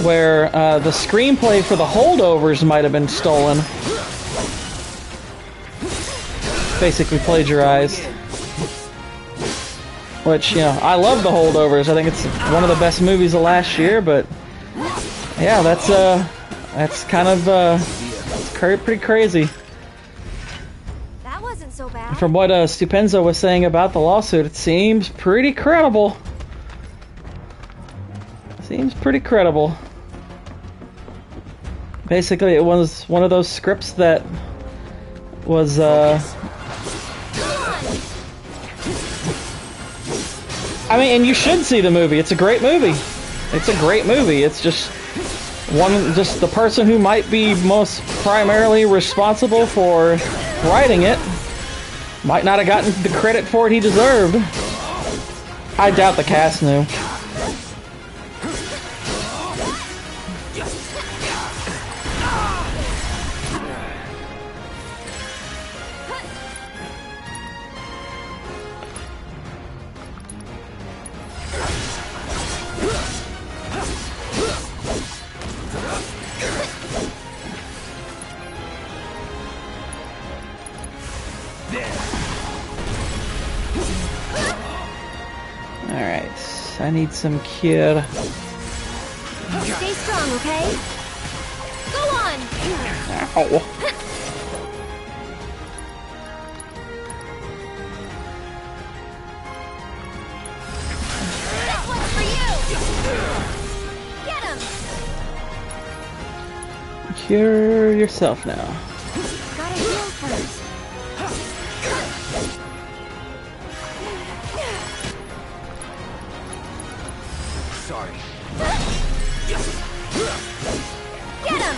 Speaker 1: where the screenplay for The Holdovers might have been stolen. Basically plagiarized. Which, you know, I love The Holdovers. I think it's one of the best movies of last year, but yeah, that's kind of pretty crazy.
Speaker 5: That wasn't so bad.
Speaker 1: From what Stupenza was saying about the lawsuit, it seems pretty credible. Seems pretty credible. Basically, it was one of those scripts that was I mean, and you should see the movie. It's a great movie. It's a great movie. It's just just the person who might be most primarily responsible for writing it might not have gotten the credit for it he deserved. I doubt the cast knew. I need some cure.
Speaker 12: Stay strong, okay? Go on!
Speaker 1: Ow.
Speaker 12: This one's for you! Get him!
Speaker 1: Cure yourself now.
Speaker 12: Gotta heal first.
Speaker 4: Sorry.
Speaker 12: Get him!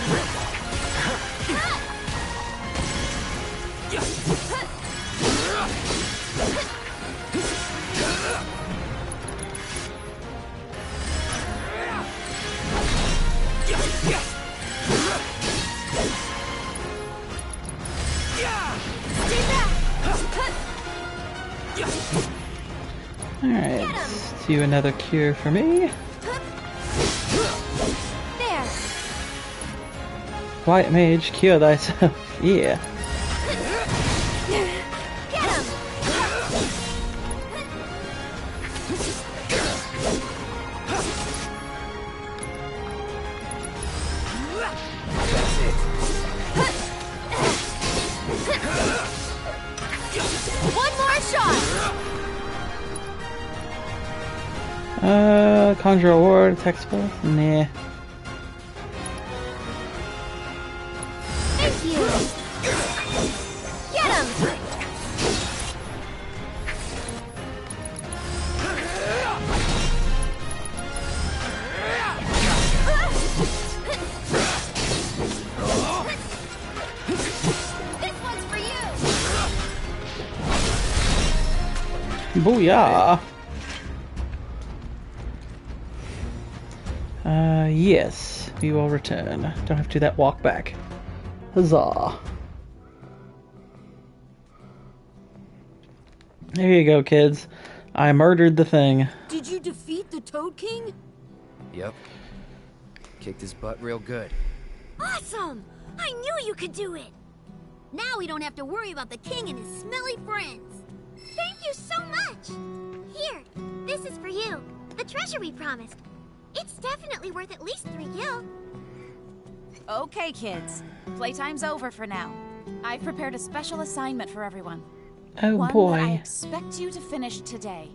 Speaker 1: Alright, let's do another cure for me.
Speaker 12: There.
Speaker 1: White mage, cure thyself. Yeah.
Speaker 12: Get him!
Speaker 4: That's it.
Speaker 12: One more shot!
Speaker 1: Conjure a ward, text spell? Nah.
Speaker 12: Thank you! Get him! This one's for you!
Speaker 1: Booyah! Yes, we will return. Don't have to do that walk back. Huzzah! There you go, kids. I murdered the thing.
Speaker 15: Did you defeat the Toad King?
Speaker 4: Yep. Kicked his butt real good.
Speaker 5: Awesome! I knew you could do it! Now we don't have to worry about the king and his smelly friends. Thank you so much! Here, this is for you. The treasure we promised. It's definitely worth at least 3 gil.
Speaker 8: Okay, kids. Playtime's over for now. I've prepared a special assignment for everyone.
Speaker 1: Oh
Speaker 8: One
Speaker 1: boy.
Speaker 8: that I expect you to finish today.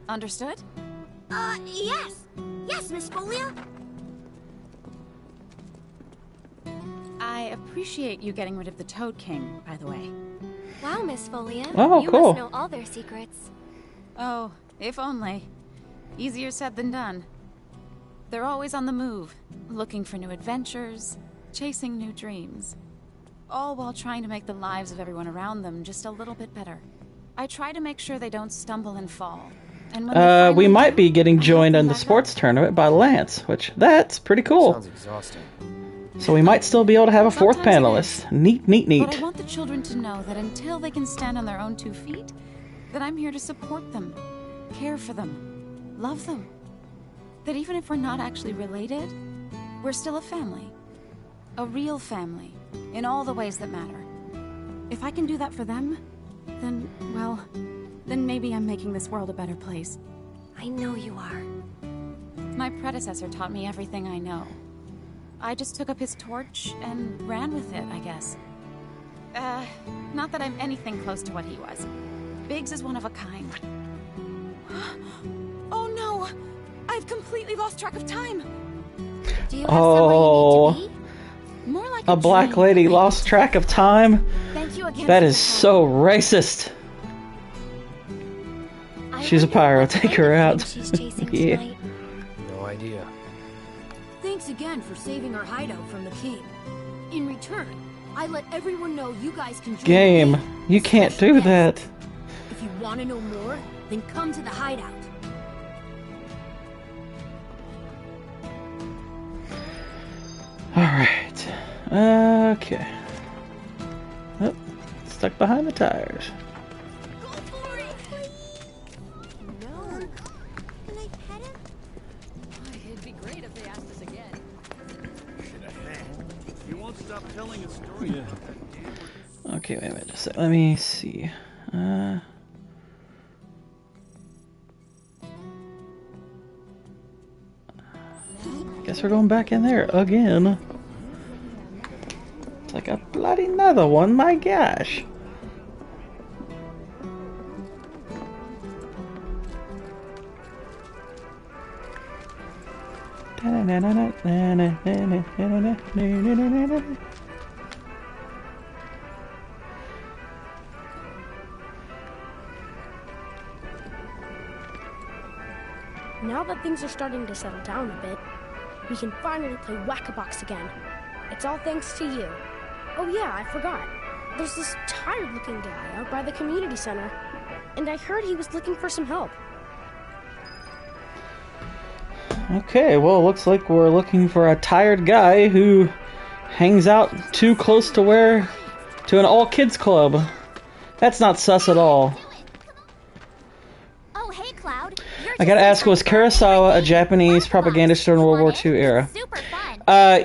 Speaker 8: Understood?
Speaker 5: Yes. Yes, Miss Folia.
Speaker 8: I appreciate you getting rid of the Toad King, by the way.
Speaker 12: Wow, Miss Folia.
Speaker 1: Oh,
Speaker 12: you
Speaker 1: cool.
Speaker 12: must know all their secrets.
Speaker 8: Oh, if only. Easier said than done. They're always on the move, looking for new adventures, chasing new dreams. All while trying to make the lives of everyone around them just a little bit better. I try to make sure they don't stumble and fall. And when they
Speaker 1: We
Speaker 8: finally
Speaker 1: might
Speaker 8: do,
Speaker 1: be getting
Speaker 8: I help
Speaker 1: joined
Speaker 8: them
Speaker 1: in the
Speaker 8: back
Speaker 1: sports
Speaker 8: up.
Speaker 1: tournament by Lance, which that's pretty cool.
Speaker 4: Sounds exhausting.
Speaker 1: So we might still be able to have a fourth
Speaker 8: Sometimes it
Speaker 1: panelist. Neat, neat,
Speaker 8: But I
Speaker 1: neat.
Speaker 8: want the children to know that until they can stand on their own 2 feet, that I'm here to support them, care for them, love them. That even if we're not actually related, we're still a family. A real family, in all the ways that matter. If I can do that for them, then, well, then maybe I'm making this world a better place.
Speaker 12: I know you are.
Speaker 8: My predecessor taught me everything I know. I just took up his torch and ran with it, I guess. Not that I'm anything close to what he was. Biggs is one of a kind. Oh no! I've completely lost track of time!
Speaker 12: Do you have
Speaker 1: Oh,
Speaker 12: somewhere you need to be?
Speaker 8: More like
Speaker 1: a black
Speaker 8: dream.
Speaker 1: lady lost track of time?
Speaker 8: Thank you again.
Speaker 1: That
Speaker 8: for
Speaker 1: is
Speaker 8: the
Speaker 1: so racist.
Speaker 12: I
Speaker 1: She's a
Speaker 12: wonder
Speaker 1: pyro.
Speaker 12: what
Speaker 1: Take
Speaker 12: kind
Speaker 1: her
Speaker 12: of
Speaker 1: out.
Speaker 12: thing She's chasing
Speaker 1: Yeah.
Speaker 12: tonight.
Speaker 4: No idea.
Speaker 15: Thanks again for saving our hideout from the king. In return, I let everyone know you guys can join
Speaker 1: Game,
Speaker 15: the king,
Speaker 1: you can't
Speaker 15: special
Speaker 1: do
Speaker 15: guests.
Speaker 1: that.
Speaker 15: If you want to know more, then come to the hideout.
Speaker 1: Alright. Okay. Oh, stuck behind the tires.
Speaker 5: Go for it! No. Can I pet him?
Speaker 15: It'd be great if they asked us again.
Speaker 3: You won't stop telling a story about that damn.
Speaker 1: Okay, wait a minute. Just a sec. Let me see. Guess we're going back in there again. It's like a bloody another one, my gosh.
Speaker 6: Now that things are starting to settle down a bit, we can finally play Whack-A-Box again. It's all thanks to you. Oh yeah, I forgot. There's this tired-looking guy out by the community center, and I heard he was looking for some help.
Speaker 1: Okay, well, looks like we're looking for a tired guy who hangs out too close to an all-kids club. That's not sus at all.
Speaker 5: Oh, hey, Cloud.
Speaker 1: I gotta ask, was Kurosawa a Japanese propagandist during World War II era?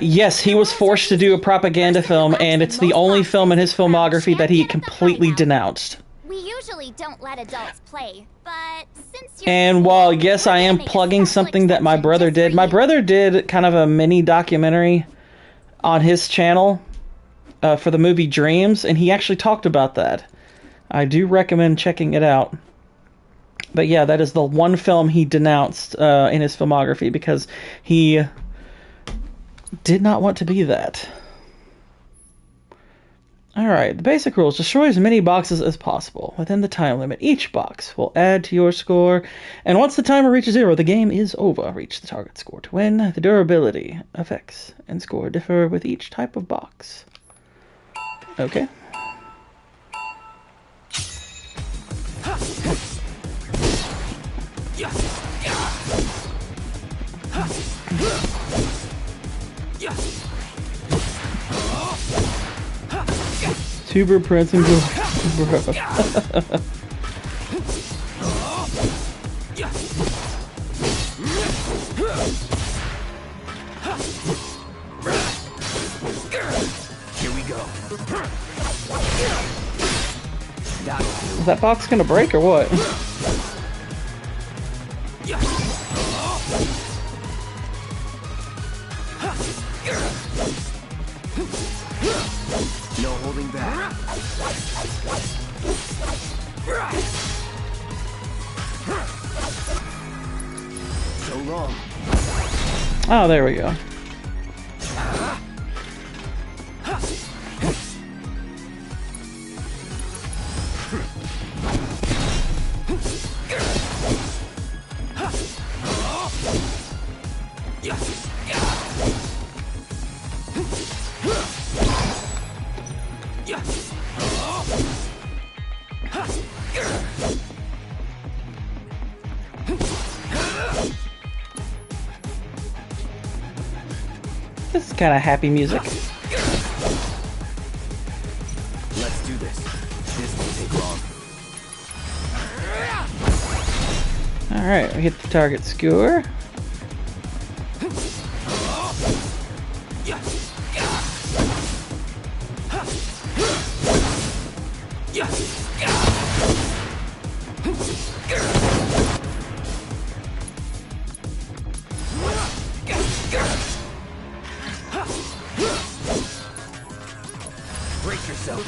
Speaker 1: Yes, he was forced to do a propaganda film, and it's the only film in his filmography that he completely denounced.
Speaker 5: We usually don't let adults play, but since you're...
Speaker 1: And while, yes, I am plugging something that my brother did kind of a mini documentary on his channel for the movie Dreams, and he actually talked about that. I do recommend checking it out. But yeah, that is the one film he denounced in his filmography because he did not want to be that. Alright, the basic rules. Destroy as many boxes as possible within the time limit. Each box will add to your score, and once the timer reaches 0, the game is over. Reach the target score to win. The durability, effects, and score differ with each type of box. Okay. Tuber Prince and bro.
Speaker 4: Here we go.
Speaker 1: Is that box gonna break or what?
Speaker 4: No holding back. So long.
Speaker 1: Oh, there we go. This is kind of happy music.
Speaker 4: Let's do this. This won't take long.
Speaker 1: Alright, we hit the target score.
Speaker 4: Brace yourself.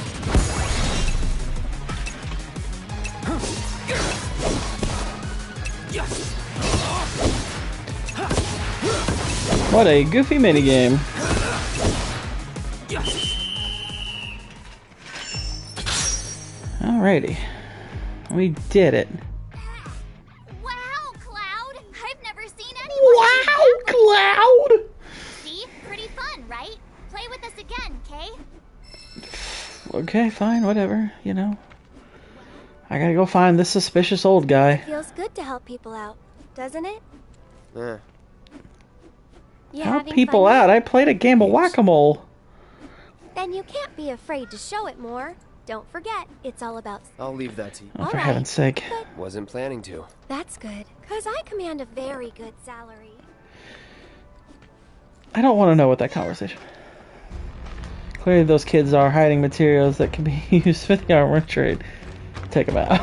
Speaker 1: What a goofy minigame. Alrighty. We did it.
Speaker 5: Wow, Cloud! I've never seen anyone.
Speaker 1: Wow, Cloud!
Speaker 5: See? Pretty fun, right? Play with us again, Kay?
Speaker 1: Okay, fine, whatever, you know. I gotta go find this suspicious old guy.
Speaker 12: Feels good to help people out, doesn't it?
Speaker 4: Yeah.
Speaker 12: You
Speaker 1: Help
Speaker 12: having
Speaker 1: people
Speaker 12: fun
Speaker 1: out?
Speaker 12: yet?
Speaker 1: I played a game of whack-a-mole.
Speaker 12: Then you can't be afraid to show it more. Don't forget, it's all about...
Speaker 4: I'll leave that to you.
Speaker 1: Oh, for heaven's sake.
Speaker 4: Wasn't planning to.
Speaker 12: That's good, because I command a very good salary.
Speaker 1: I don't want to know what that conversation. Clearly those kids are hiding materials that can be used for the armor trade. Take them out.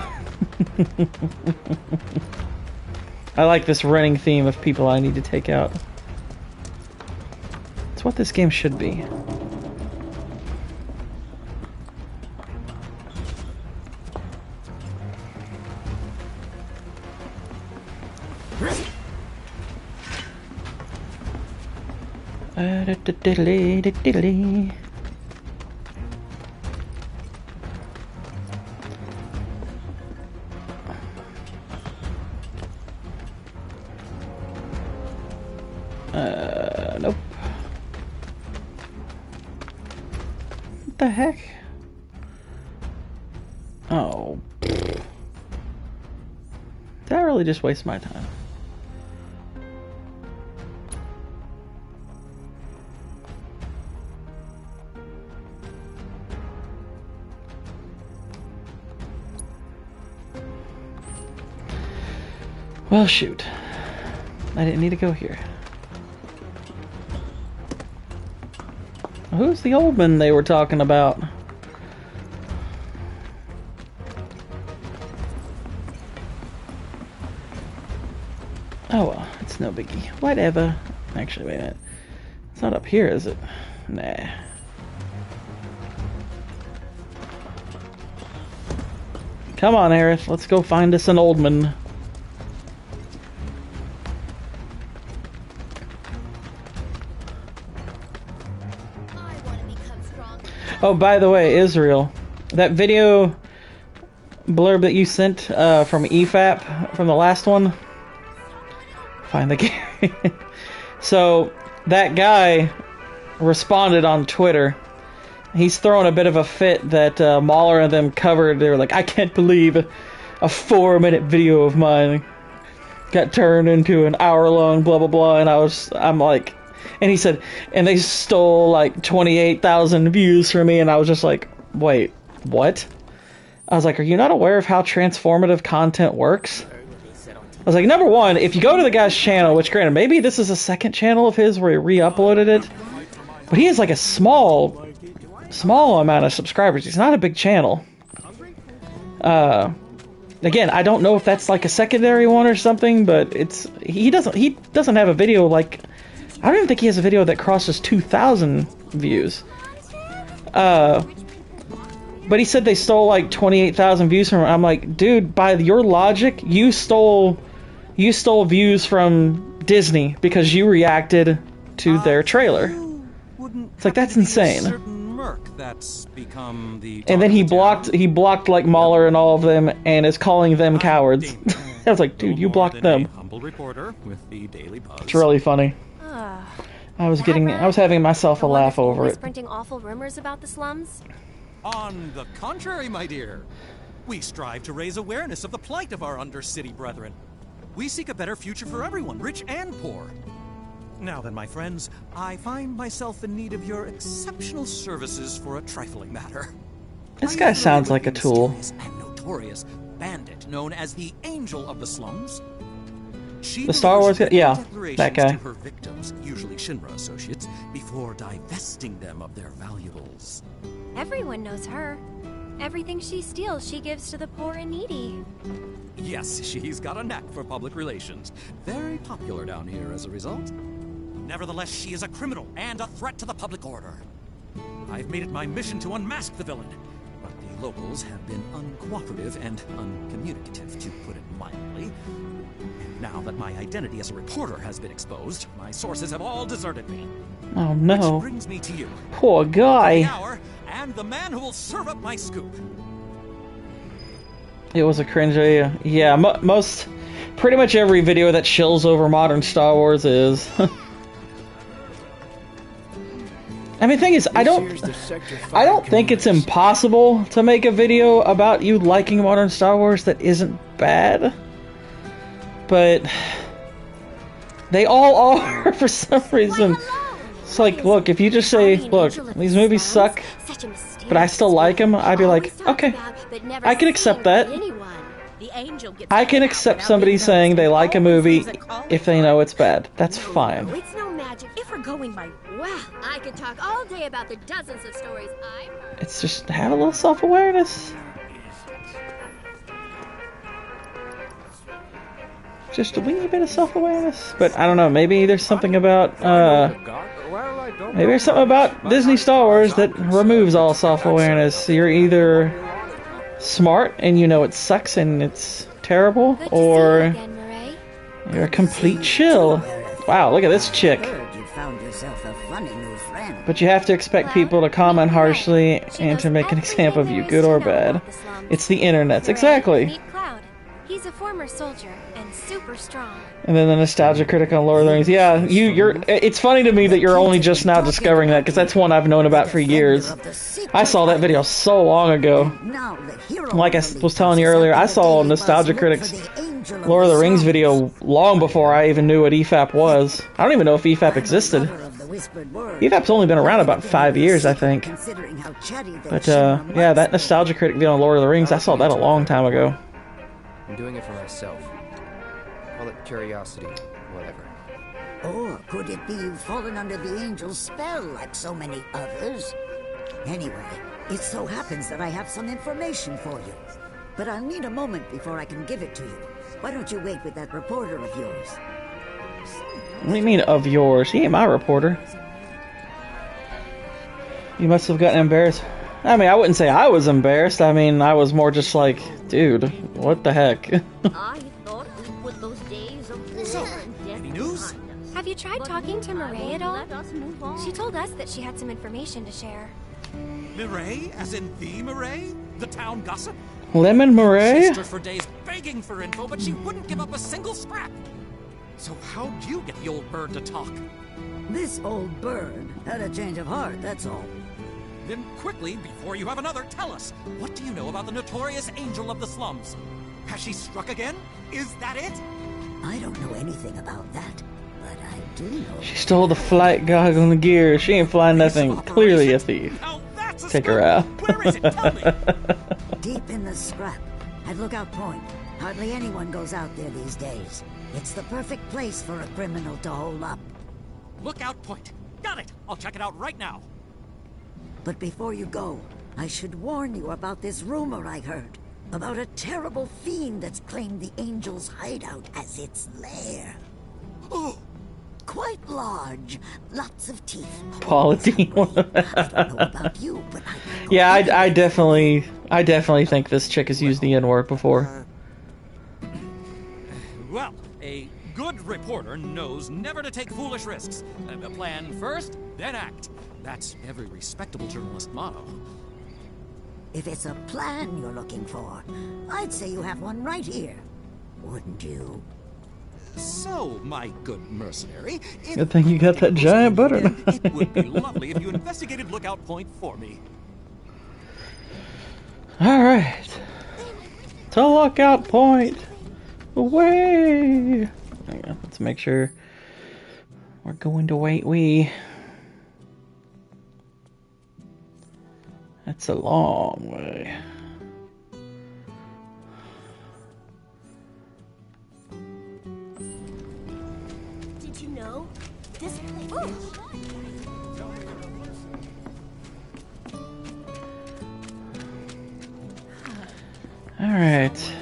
Speaker 1: I like this running theme of people I need to take out. It's what this game should be. Nope. What the heck? Oh. Did I really just waste my time? Well, shoot. I didn't need to go here. Who's the old man they were talking about? Oh well, it's no biggie. Whatever. Actually, wait a minute. It's not up here, is it? Nah. Come on, Aerith. Let's go find us an old man. Oh, by the way, Israel, that video blurb that you sent from EFAP from the last one, find the game. So that guy responded on Twitter. He's throwing a bit of a fit that Mahler and them covered. They were like, I can't believe a 4-minute video of mine got turned into an hour-long blah blah blah, and I'm like. And he said, and they stole like 28,000 views from me, and I was just like, wait, what? I was like, are you not aware of how transformative content works? I was like, number one, if you go to the guy's channel, which granted, maybe this is a second channel of his where he re-uploaded it, but he has like a small amount of subscribers. He's not a big channel. Again, I don't know if that's like a secondary one or something, but he doesn't have a video like. I don't even think he has a video that crosses 2,000 views. But he said they stole like 28,000 views from him. I'm like, dude, by your logic, you stole views from Disney because you reacted to their trailer. It's like, that's insane. And then he blocked like Mahler and all of them and is calling them cowards. I was like, dude, you blocked them. It's really funny. I was having myself a laugh over it.
Speaker 12: Printing awful rumors about the slums?
Speaker 14: On the contrary, my dear. We strive to raise awareness of the plight of our undercity brethren. We seek a better future for everyone, rich and poor. Now then, my friends, I find myself in need of your exceptional services for a trifling matter.
Speaker 1: This guy sounds like a tool.
Speaker 14: And notorious bandit known as the Angel of the Slums.
Speaker 1: The Star Wars guy? Yeah, that guy.
Speaker 14: To her victims, usually Shinra associates, before divesting them of their valuables.
Speaker 12: Everyone knows her. Everything she steals, she gives to the poor and needy.
Speaker 14: Yes, she's got a knack for public relations. Very popular down here as a result. Nevertheless, she is a criminal and a threat to the public order. I've made it my mission to unmask the villain, but the locals have been uncooperative and uncommunicative, to put it mildly. Now that my identity as a reporter has been exposed, my sources have all deserted me.
Speaker 1: Oh no.
Speaker 14: Which brings me to you.
Speaker 1: Poor guy.
Speaker 14: The hour and the man who will serve up my scoop.
Speaker 1: It was a cringe video. Yeah, pretty much every video that shills over modern Star Wars is. I mean, the thing is, I don't think it's impossible to make a video about you liking modern Star Wars that isn't bad. But they all are for some reason. It's like, look, if you just say, look, these movies suck, but I still like them, I'd be like, okay, I can accept that. I can accept somebody saying they like a movie if they know it's bad. That's fine.
Speaker 12: It's no magic if we're going by. Wow, I could talk all day about the dozens of stories I've heard.
Speaker 1: It's just have a little self-awareness. Just a wee bit of self-awareness. But I don't know, maybe there's something about Maybe there's something about Disney Star Wars that removes all self-awareness. You're either smart and you know it sucks and it's terrible, or you're a complete chill. Wow, look at this chick. But you have to expect people to comment harshly and to make an example of you, good or bad. It's the internets, exactly.
Speaker 16: He's a former soldier and super strong.
Speaker 1: And then the nostalgia critic on Lord of the Rings. Yeah, you're. It's funny to me that you're only just now discovering that, because that's one I've known about for years. I saw that video so long ago. Like I was telling you earlier, I saw Nostalgia Critic's Lord of the Rings video long before I even knew what EFAP was. I don't even know if EFAP existed. EFAP's only been around about 5 years, I think. But yeah, that Nostalgia Critic video on Lord of the Rings, I saw that a long time ago.
Speaker 4: I'm doing it for myself. Call it curiosity, whatever.
Speaker 17: Or could it be you've fallen under the angel's spell like so many others? Anyway, it so happens that I have some information for you. But I'll need a moment before I can give it to you. Why don't you wait with that reporter of yours?
Speaker 1: What do you mean, of yours? He ain't my reporter. You must have gotten embarrassed. I mean, I wouldn't say I was embarrassed. I mean, I was more just like, dude, what the heck?
Speaker 12: I thought we put those days of
Speaker 14: So, any news?
Speaker 16: Have you tried talking to Mireille at all? She told us that she had some information to share.
Speaker 14: Mireille? As in the Mireille? The town gossip?
Speaker 1: Lemon Mireille?
Speaker 14: Sister for days begging for info, but she wouldn't give up a single scrap. So how'd you get the old bird to talk?
Speaker 17: This old bird had a change of heart, that's all.
Speaker 14: Then quickly, before you have another, tell us. What do you know about the notorious angel of the slums? Has she struck again? Is that it?
Speaker 17: I don't know anything about that, but I do know...
Speaker 1: She stole the flight goggle and gear. She ain't flying nothing. Clearly a thief. Take her out.
Speaker 14: Where is it? Tell me.
Speaker 17: Deep in the scrap, at Lookout Point. Hardly anyone goes out there these days. It's the perfect place for a criminal to hole up.
Speaker 14: Lookout Point. Got it. I'll check it out right now.
Speaker 17: But before you go, I should warn you about this rumor I heard. About a terrible fiend that's claimed the Angel's hideout as its lair. Oh, quite large. Lots of teeth.
Speaker 1: Pauline. Yeah, I definitely think this chick has used the N-word before.
Speaker 14: Well, a good reporter knows never to take foolish risks. Plan first, then act. That's every respectable journalist motto.
Speaker 17: If it's a plan you're looking for, I'd say you have one right here. Wouldn't you?
Speaker 14: So, my good mercenary...
Speaker 1: Good thing you got that giant butter knife.
Speaker 14: It would be lovely if you investigated Lookout Point for me.
Speaker 1: Alright. To Lookout Point. Away. Hang on, let's make sure we're going to wait. That's a long way.
Speaker 12: Did you know? This place...
Speaker 1: Alright.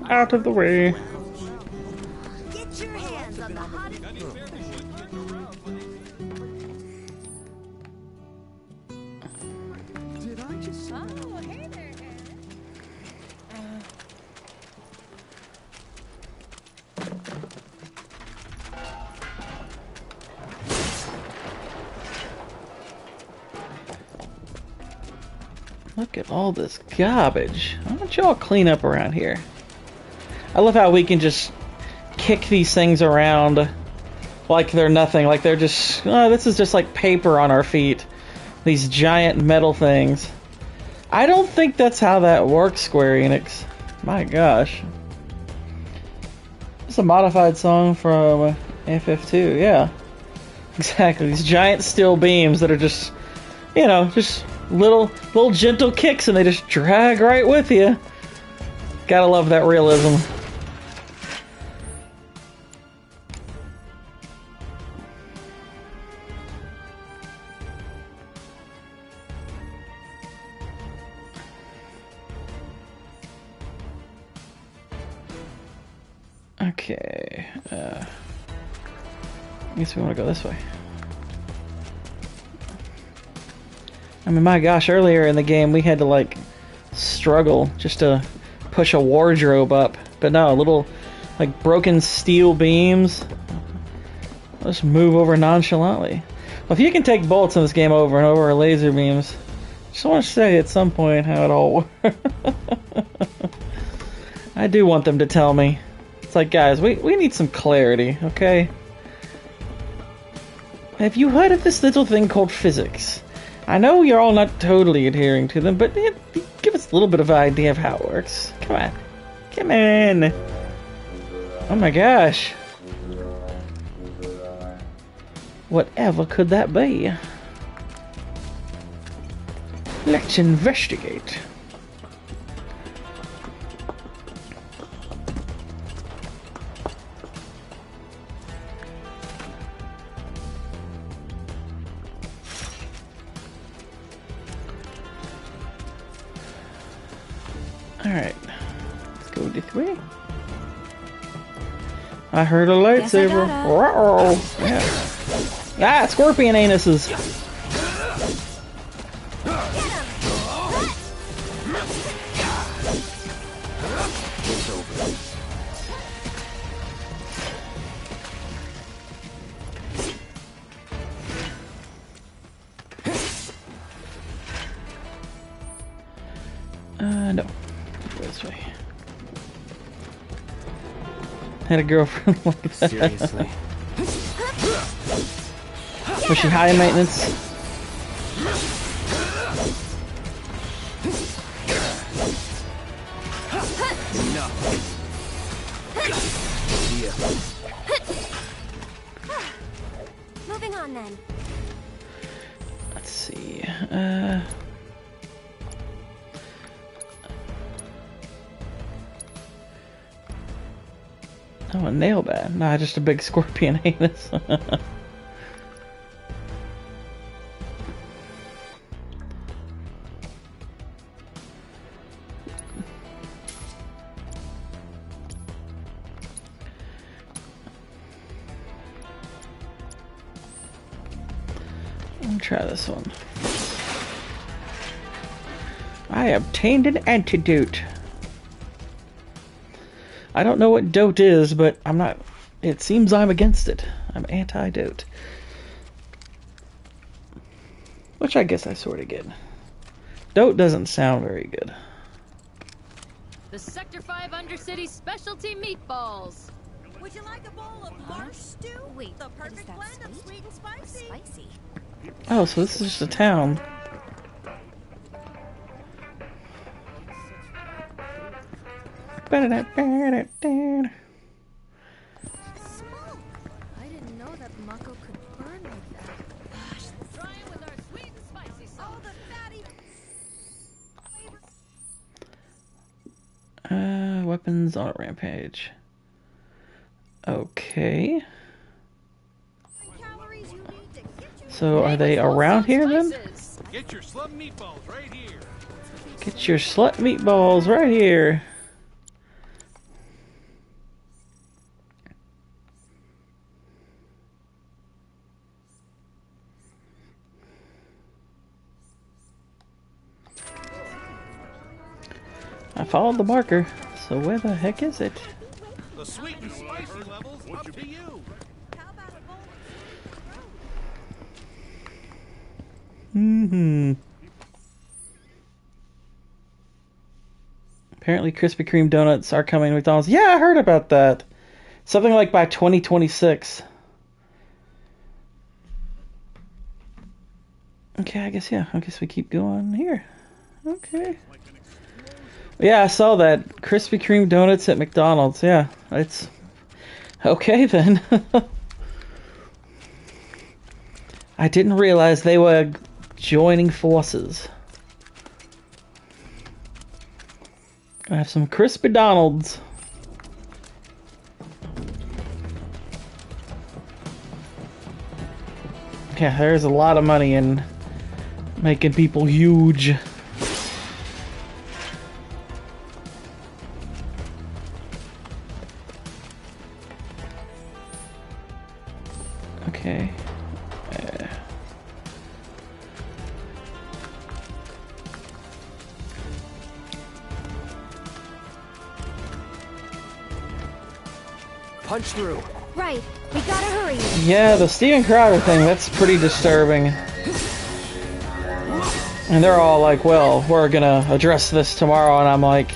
Speaker 1: Out of the way.
Speaker 12: Get your hands on the hottest...
Speaker 3: Did I just...
Speaker 12: Oh, hey there,
Speaker 1: Look at all this garbage. Why don't y'all clean up around here? I love how we can just kick these things around like they're nothing. Like they're just, oh, this is just like paper on our feet. These giant metal things. I don't think that's how that works, Square Enix. My gosh. It's a modified song from FF2, yeah. Exactly, these giant steel beams that are just, you know, just little gentle kicks and they just drag right with you. Gotta love that realism. Okay. I guess we want to go this way. I mean, my gosh, earlier in the game we had to like struggle just to push a wardrobe up. But no, little like broken steel beams. Let's move over nonchalantly. Well, if you can take bolts in this game over and over, or laser beams, just want to say at some point how it all works. I do want them to tell me. It's like, guys, we need some clarity, okay? Have you heard of this little thing called physics? I know you're all not totally adhering to them, but give us a little bit of an idea of how it works. Come on. Come on. Oh my gosh. Whatever could that be? Let's investigate. Alright. Let's go to 3. I heard a lightsaber. Uh-oh. Yeah. Ah, scorpion anuses. No. This way. Had a girlfriend like that.
Speaker 4: Seriously.
Speaker 1: Was she high maintenance?
Speaker 4: No.
Speaker 16: Moving on then.
Speaker 1: Let's see. Oh, a nail bat. Nah, just a big scorpion anus. Try this one. I obtained an antidote. I don't know what dote is, but I'm not. It seems I'm against it. I'm anti-dote. Which I guess I sort of get. Dote doesn't sound very good.
Speaker 18: The Sector 5 Undercity specialty meatballs.
Speaker 12: Would you like a bowl of marsh stew?
Speaker 16: Wait,
Speaker 12: the perfect blend of sweet and spicy.
Speaker 16: Spicy.
Speaker 1: Oh, so this is just a town.
Speaker 2: Smoke! I didn't know that Mako could burn like that.
Speaker 18: Try it with our sweet and spicy sauce.
Speaker 12: Oh, the fatty
Speaker 1: Weapons on a rampage. Okay. So are they around here then?
Speaker 3: Get your slum meatballs right here.
Speaker 1: Get your slut meatballs right here. I followed the marker, so where the heck is it?
Speaker 3: The sweet and spicy levels up to you.
Speaker 1: Apparently Krispy Kreme donuts are coming to McDonald's. Yeah, I heard about that. Something like by 2026. Okay, I guess we keep going here. Okay. Yeah, I saw that. Krispy Kreme donuts at McDonald's. Yeah, it's okay then. I didn't realize they were joining forces. Gonna have some crispy Donalds. Yeah, there's a lot of money in making people huge. Okay.
Speaker 4: Punch through.
Speaker 16: Right. We gotta hurry.
Speaker 1: Yeah, the Steven Crowder thing, that's pretty disturbing. And they're all like, well, we're gonna address this tomorrow, and I'm like,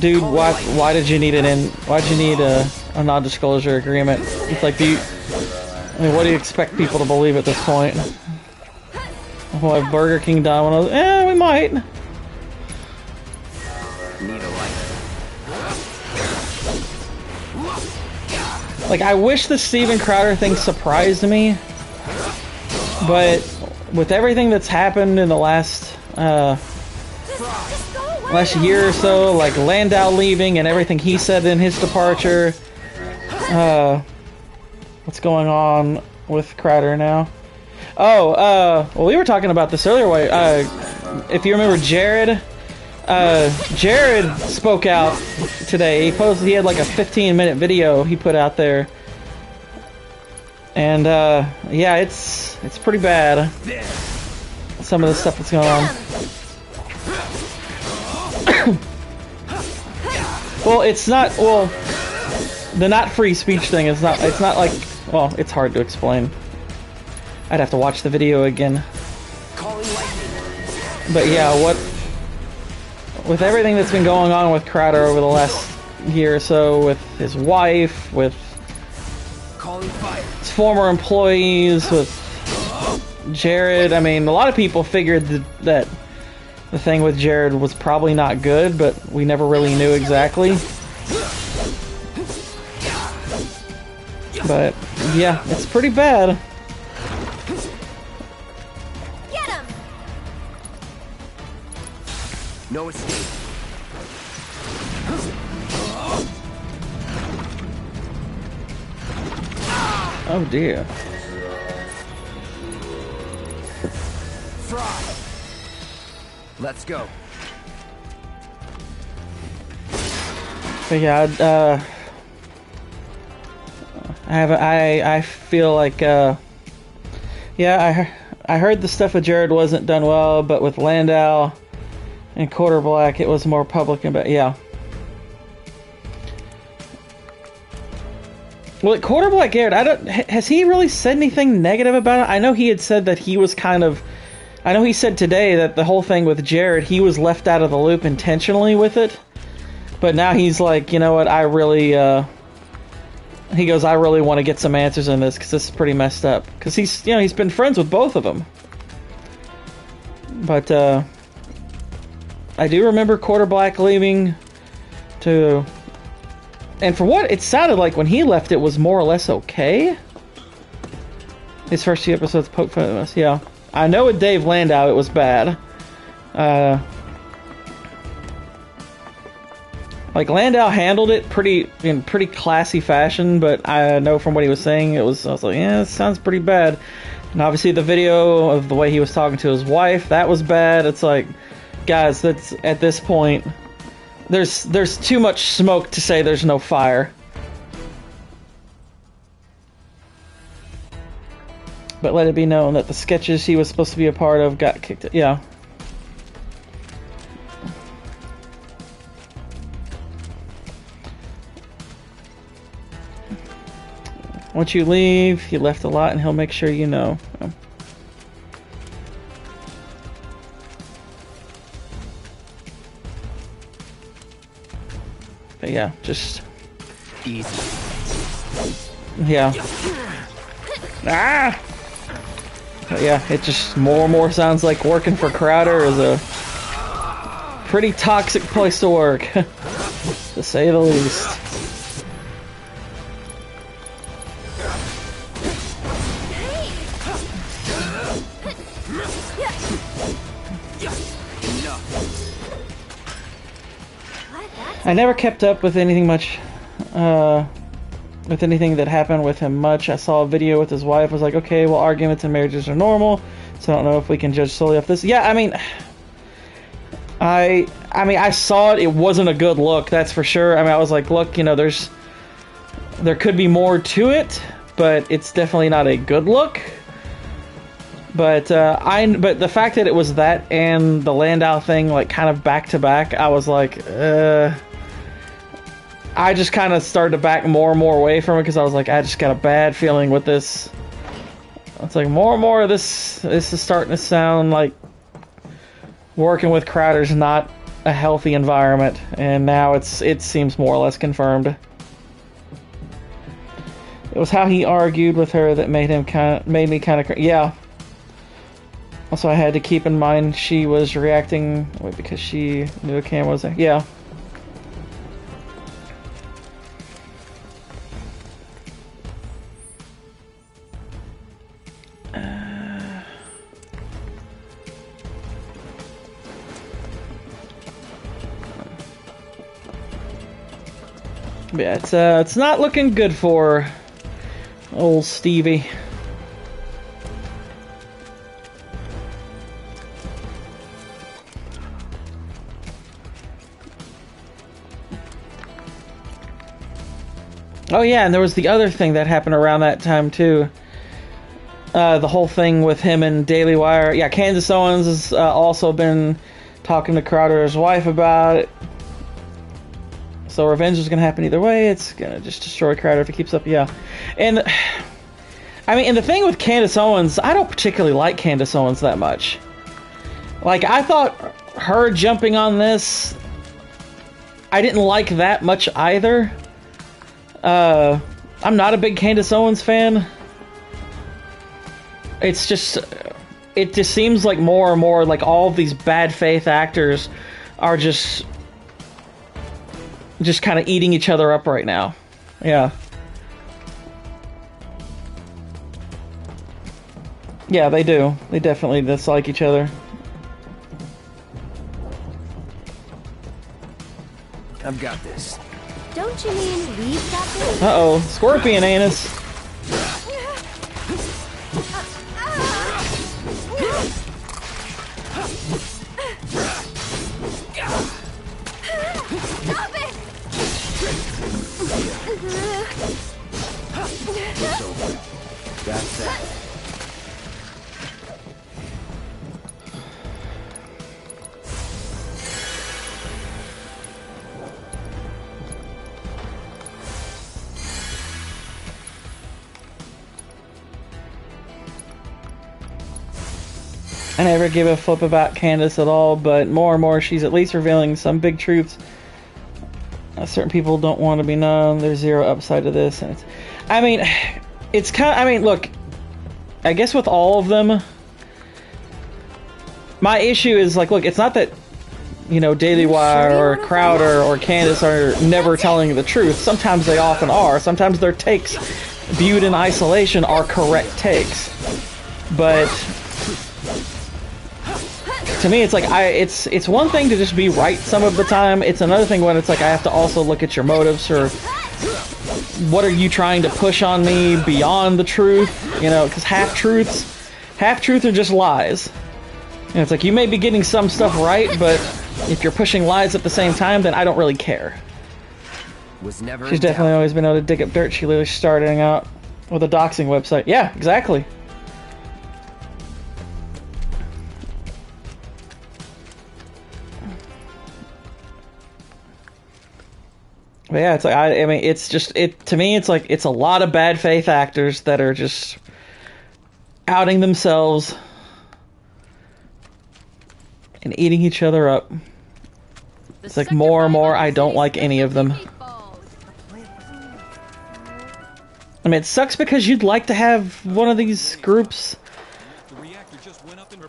Speaker 1: dude, why did you need why'd you need a non-disclosure agreement? It's like, I mean, what do you expect people to believe at this point? We'll have Burger King done one of those. We might.
Speaker 4: Need a light.
Speaker 1: Like, I wish the Steven Crowder thing surprised me, but with everything that's happened in the last year or so, like Landau leaving and everything he said in his departure, what's going on with Crowder now? Oh, well, we were talking about this earlier. If you remember Jared, Jared spoke out today. He had like a 15-minute video he put out there. And, yeah, it's pretty bad. Some of the stuff that's going on. Well, it's not, the not free speech thing is not, it's not like, well, it's hard to explain. I'd have to watch the video again. But yeah, with everything that's been going on with Crowder over the last year or so, with his wife, with his former employees, with Jared, I mean, a lot of people figured that the thing with Jared was probably not good, but we never really knew exactly. But yeah, it's pretty bad.
Speaker 16: Get him!
Speaker 4: No escape.
Speaker 1: Oh dear.
Speaker 4: Fry. Let's go.
Speaker 1: But yeah, I feel like, yeah, I heard the stuff with Jared wasn't done well, but with Landau and Quarter Black, it was more public, but yeah. Well, Quarter Black Jared, has he really said anything negative about it? I know he had said that he was kind of, I know he said today that the whole thing with Jared, he was left out of the loop intentionally with it. But now he's like, you know what, I really, he goes, I really want to get some answers on this, because this is pretty messed up. Because he's, you know, he's been friends with both of them. But, I do remember Quarter Black leaving to, and for what it sounded like when he left, it was more or less okay. His first few episodes poked fun at us, yeah. I know with Dave Landau it was bad. Like, Landau handled it in pretty classy fashion, but I know from what he was saying, I was like, yeah, this sounds pretty bad. And obviously the video of the way he was talking to his wife, that was bad. It's like, guys, that's, at this point, there's too much smoke to say there's no fire. But let it be known that the sketches he was supposed to be a part of got kicked out. Yeah. Once you leave, he left a lot and he'll make sure you know. But yeah, just
Speaker 4: easy.
Speaker 1: Yeah. Ah! But yeah, it just more and more sounds like working for Crowder is a pretty toxic place to work, to say the least. I never kept up with anything much, with anything that happened with him much. I saw a video with his wife. I was like, okay, well, arguments and marriages are normal, so I don't know if we can judge solely off this. Yeah, I mean, I saw it. It wasn't a good look, that's for sure. I mean, I was like, look, you know, there could be more to it, but it's definitely not a good look. But but the fact that it was that and the Landau thing, like, kind of back to back, I was like, I just kind of started to back more and more away from it because I was like, I just got a bad feeling with this. It's like more and more of this is starting to sound like working with Crowder's not a healthy environment, and now it seems more or less confirmed. It was how he argued with her that made me kind of yeah. Also, I had to keep in mind she was reacting because she knew a camera was there. Yeah. Yeah, it's not looking good for old Stevie. Oh yeah, and there was the other thing that happened around that time too. The whole thing with him and Daily Wire. Yeah, Candace Owens has also been talking to Crowder's wife about it. So revenge is going to happen either way. It's going to just destroy Crowder if it keeps up. Yeah. And, I mean, and the thing with Candace Owens, I don't particularly like Candace Owens that much. Like, I thought her jumping on this, I didn't like that much either. I'm not a big Candace Owens fan. It's just, it just seems like more and more like all of these bad faith actors are just kind of eating each other up right now. Yeah. Yeah, they do. They definitely dislike each other.
Speaker 4: I've got this.
Speaker 16: Don't you mean we've got this?
Speaker 1: Uh-oh. Scorpion anus.
Speaker 16: Stop it!
Speaker 4: That's that.
Speaker 1: I never give a flip about Candace at all, but more and more she's at least revealing some big truths. Certain people don't want to be known. There's zero upside to this. And I mean, it's kind of, I mean, look, I guess with all of them, my issue is like, look, it's not that, you know, Daily Wire or Crowder or Candace are never telling the truth. Sometimes they often are. Sometimes their takes, viewed in isolation, are correct takes. But to me, it's like it's one thing to just be right some of the time. It's another thing when it's like I have to also look at your motives, or what are you trying to push on me beyond the truth? You know, because half-truths are just lies. And it's like you may be getting some stuff right, but if you're pushing lies at the same time, then I don't really care. She's definitely always been able to dig up dirt. She literally starting out with a doxing website. Yeah, exactly. But yeah, it's like I mean, it's just to me, it's like it's a lot of bad faith actors that are just outing themselves and eating each other up. It's like more and more, I don't like any of them. I mean, it sucks because you'd like to have one of these groups,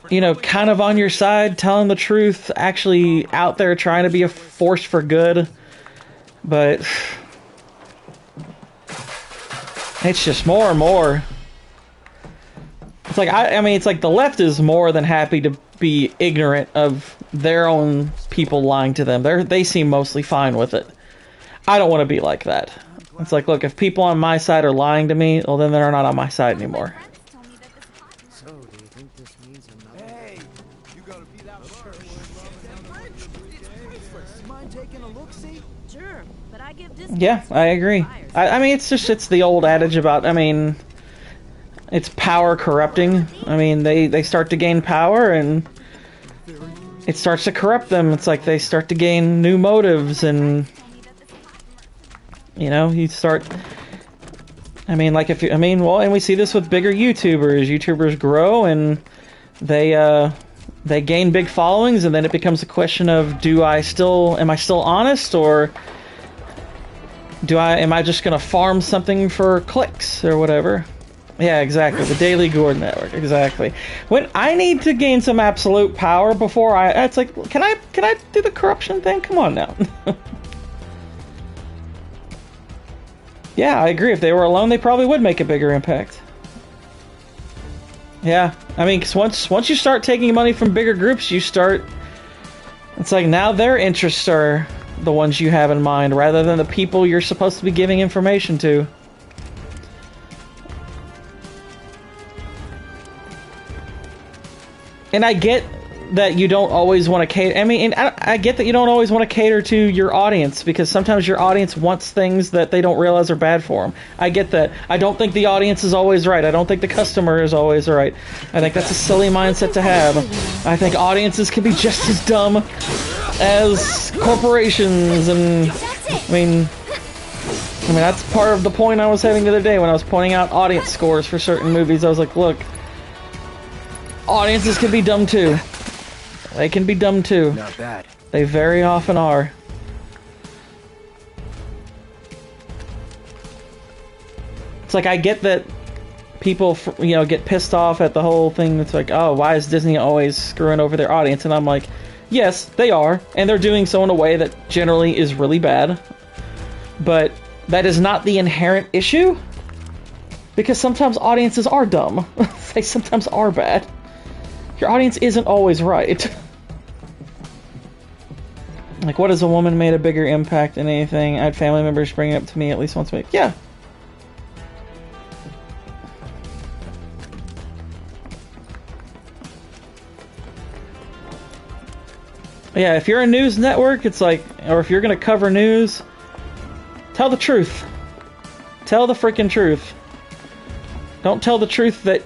Speaker 1: you know, kind of on your side, telling the truth, actually out there trying to be a force for good. But it's just more and more. It's like I mean, it's like the left is more than happy to be ignorant of their own people lying to them. They seem mostly fine with it. I don't want to be like that. It's like, look, if people on my side are lying to me, well, then they're not on my side anymore.
Speaker 4: So, do you think this means another? Hey, you gotta be that
Speaker 15: Mind taking a look, see? Sure, but I give this
Speaker 1: Yeah, I agree. I mean, it's the old adage about, I mean, it's power corrupting. I mean, they start to gain power and it starts to corrupt them. It's like they start to gain new motives and, you know, you start... I mean, like if you, I mean, well, and we see this with bigger YouTubers. YouTubers grow and they gain big followings, and then it becomes a question of, am I still honest, or am I just gonna farm something for clicks or whatever? Yeah, exactly. The Daily Gore Network, exactly. When I need to gain some absolute power before it's like, can I do the corruption thing? Come on now. Yeah, I agree. If they were alone, they probably would make a bigger impact. Yeah, I mean, 'cause once you start taking money from bigger groups, it's like now their interests are the ones you have in mind, rather than the people you're supposed to be giving information to. And I get that you don't always want to cater. I mean, and I get that you don't always want to cater to your audience, because sometimes your audience wants things that they don't realize are bad for them. I get that. I don't think the audience is always right. I don't think the customer is always right. I think that's a silly mindset to have. I think audiences can be just as dumb as corporations, and I mean, that's part of the point I was having the other day when I was pointing out audience scores for certain movies. I was like, look, audiences can be dumb too. They can be dumb too.
Speaker 4: Not bad.
Speaker 1: They very often are. It's like, I get that people, you know, get pissed off at the whole thing. It's like, oh, why is Disney always screwing over their audience? And I'm like, yes, they are, and they're doing so in a way that generally is really bad. But that is not the inherent issue, because sometimes audiences are dumb. They sometimes are bad. Your audience isn't always right. Like, what has a woman made a bigger impact than anything? I had family members bring it up to me at least once a week. Yeah. Yeah, if you're a news network, it's like, or if you're gonna cover news, tell the truth. Tell the freaking truth. Don't tell the truth that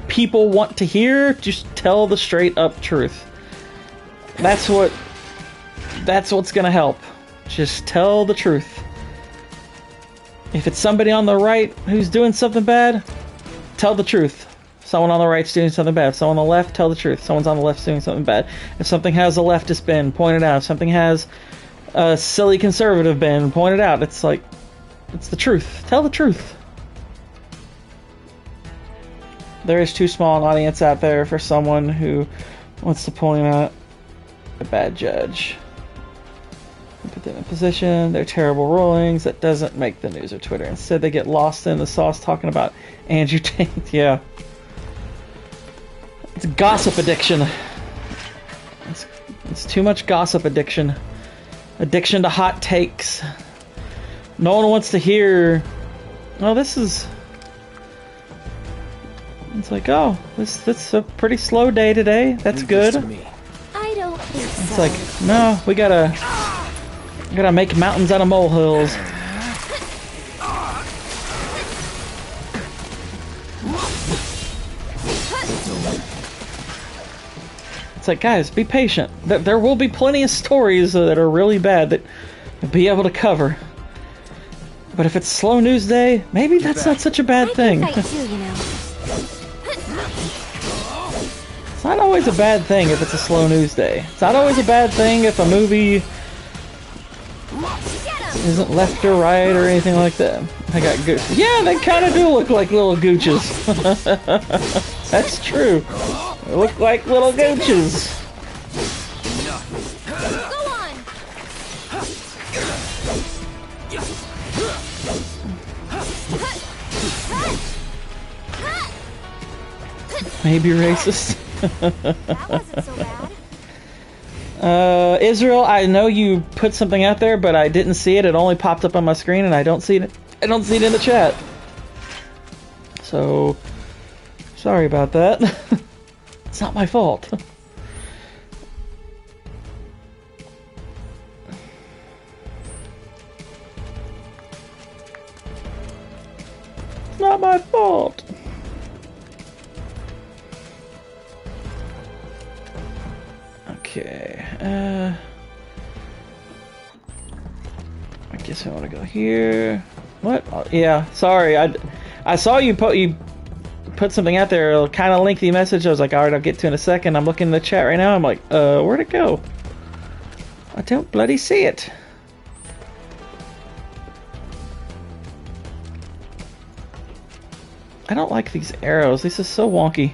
Speaker 1: people want to hear. Just tell the straight up truth. That's what's gonna help. Just tell the truth. If it's somebody on the right who's doing something bad, tell the truth. Someone on the right's doing something bad. If someone on the left, tell the truth. Someone's on the left's doing something bad. If something has a leftist bend, point it out. If something has a silly conservative bend, point it out. It's like, it's the truth. Tell the truth. There is too small an audience out there for someone who wants to point out a bad judge. Put them in a position, they're terrible rulings, that doesn't make the news or Twitter. Instead, they get lost in the sauce talking about Andrew Tate. Yeah. It's gossip addiction. It's too much gossip addiction. Addiction to hot takes. No one wants to hear, oh, this is... It's like, oh, this a pretty slow day today. That's good.
Speaker 16: I don't think so.
Speaker 1: It's like, no, we gotta make mountains out of molehills. It's like, guys, be patient. There will be plenty of stories that are really bad that you'll be able to cover. But if it's slow news day, maybe that's not such a bad thing.
Speaker 16: I can fight too, you know.
Speaker 1: It's not always a bad thing if it's a slow news day. It's not always a bad thing if a movie isn't left or right or anything like that. I got gooch. Yeah, they kind of do look like little gooches. That's true. They look like little gooches.
Speaker 2: Go on.
Speaker 1: Maybe racist.
Speaker 2: That wasn't so bad.
Speaker 1: Israel, I know you put something out there, but I didn't see it. It only popped up on my screen, and I don't see it. I don't see it in the chat. So, sorry about that. It's not my fault. It's not my fault. Okay. I guess I want to go here. What? Oh, yeah. Sorry. I saw you put something out there, a kind of lengthy message. I was like, all right, I'll get to it in a second. I'm looking in the chat right now. I'm like, where'd it go? I don't bloody see it. I don't like these arrows. This is so wonky.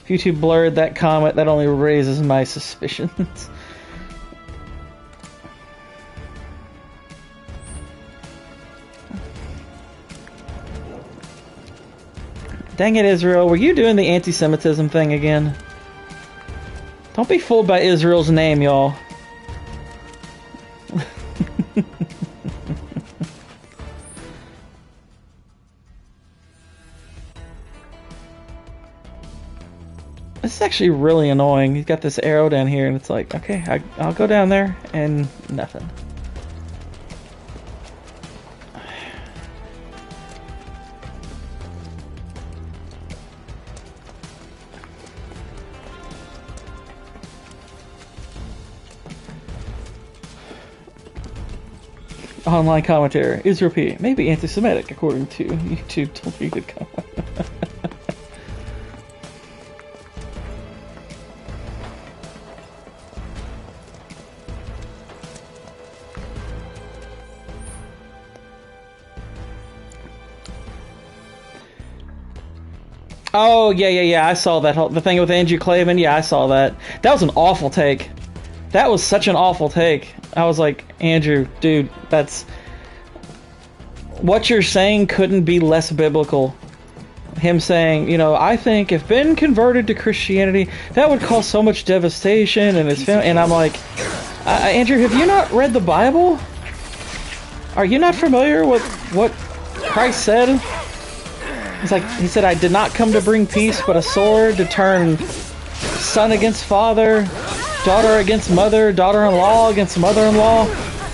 Speaker 1: If YouTube blurred that comment, that only raises my suspicions. Dang it, Israel. Were you doing the anti-Semitism thing again? Don't be fooled by Israel's name, y'all. This is actually really annoying. He's got this arrow down here, and it's like, okay, I'll go down there, and nothing. Online commentary. Israel P. may be anti-Semitic, according to YouTube deleted comment. Oh, yeah, I saw that the thing with Andrew Clavin. Yeah, I saw that. That was an awful take. That was such an awful take. I was like, Andrew, dude, that's... What you're saying couldn't be less biblical. Him saying, you know, I think if Ben converted to Christianity, that would cause so much devastation in his family. And I'm like, Andrew, have you not read the Bible? Are you not familiar with what Christ said? It's like, he said, I did not come to bring peace, but a sword to turn son against father, daughter against mother, daughter-in-law against mother-in-law.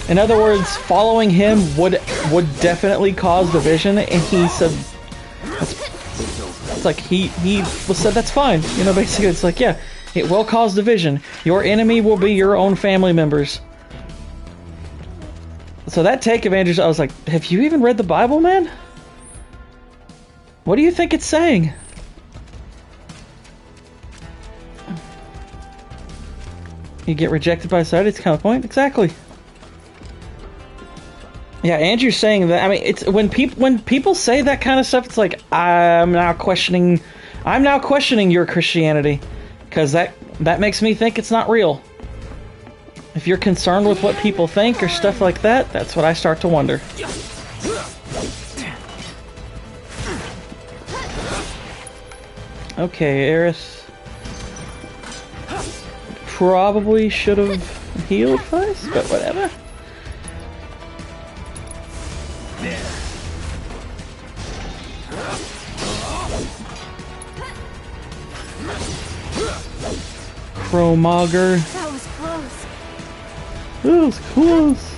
Speaker 1: In other words, following him would definitely cause division, and he said, it's like he said that's fine. You know, basically, it's like, yeah, it will cause division. Your enemy will be your own family members. So that take of Andrew's, I was like, have you even read the Bible, man? What do you think it's saying? You get rejected by society, it's kind of the point. Exactly. Yeah, Andrew's saying that. I mean, it's when people say that kind of stuff, it's like I'm now questioning your Christianity, because that makes me think it's not real. If you're concerned with what people think or stuff like that, that's what I start to wonder. Okay, Aerith probably should have healed first, but whatever. Chromogger.
Speaker 5: That was close.
Speaker 1: That was close.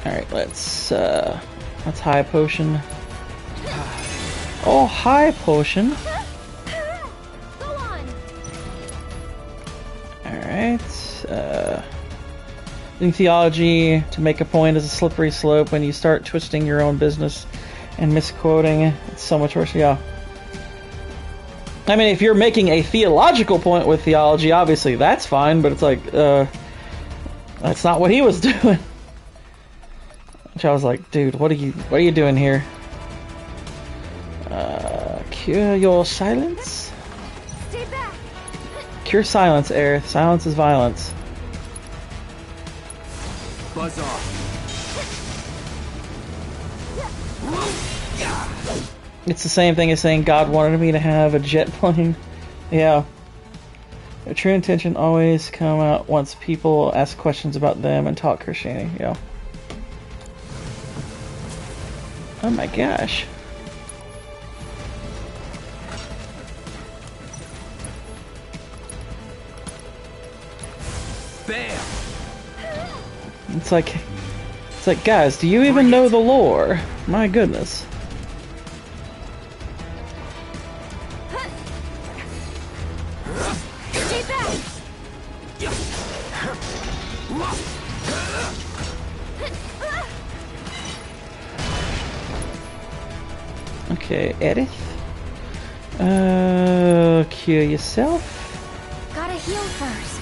Speaker 1: Alright, let's high potion. Oh, high potion. Alright, in theology, to make a point is a slippery slope. When you start twisting your own business and misquoting, it's so much worse. Yeah. I mean, if you're making a theological point with theology, obviously that's fine, but it's like, that's not what he was doing. Which I was like, dude, what are you doing here? Cure your silence?
Speaker 5: Stay back.
Speaker 1: Cure silence, Aerith. Silence is violence.
Speaker 3: Buzz off.
Speaker 1: It's the same thing as saying God wanted me to have a jet plane. Yeah. Their true intention always come out once people ask questions about them and talk Christianity. Yeah. Oh my gosh.
Speaker 3: Bam!
Speaker 1: It's like, guys, do you even know the lore? My goodness. Okay, Edith. Cure yourself.
Speaker 16: Gotta heal first.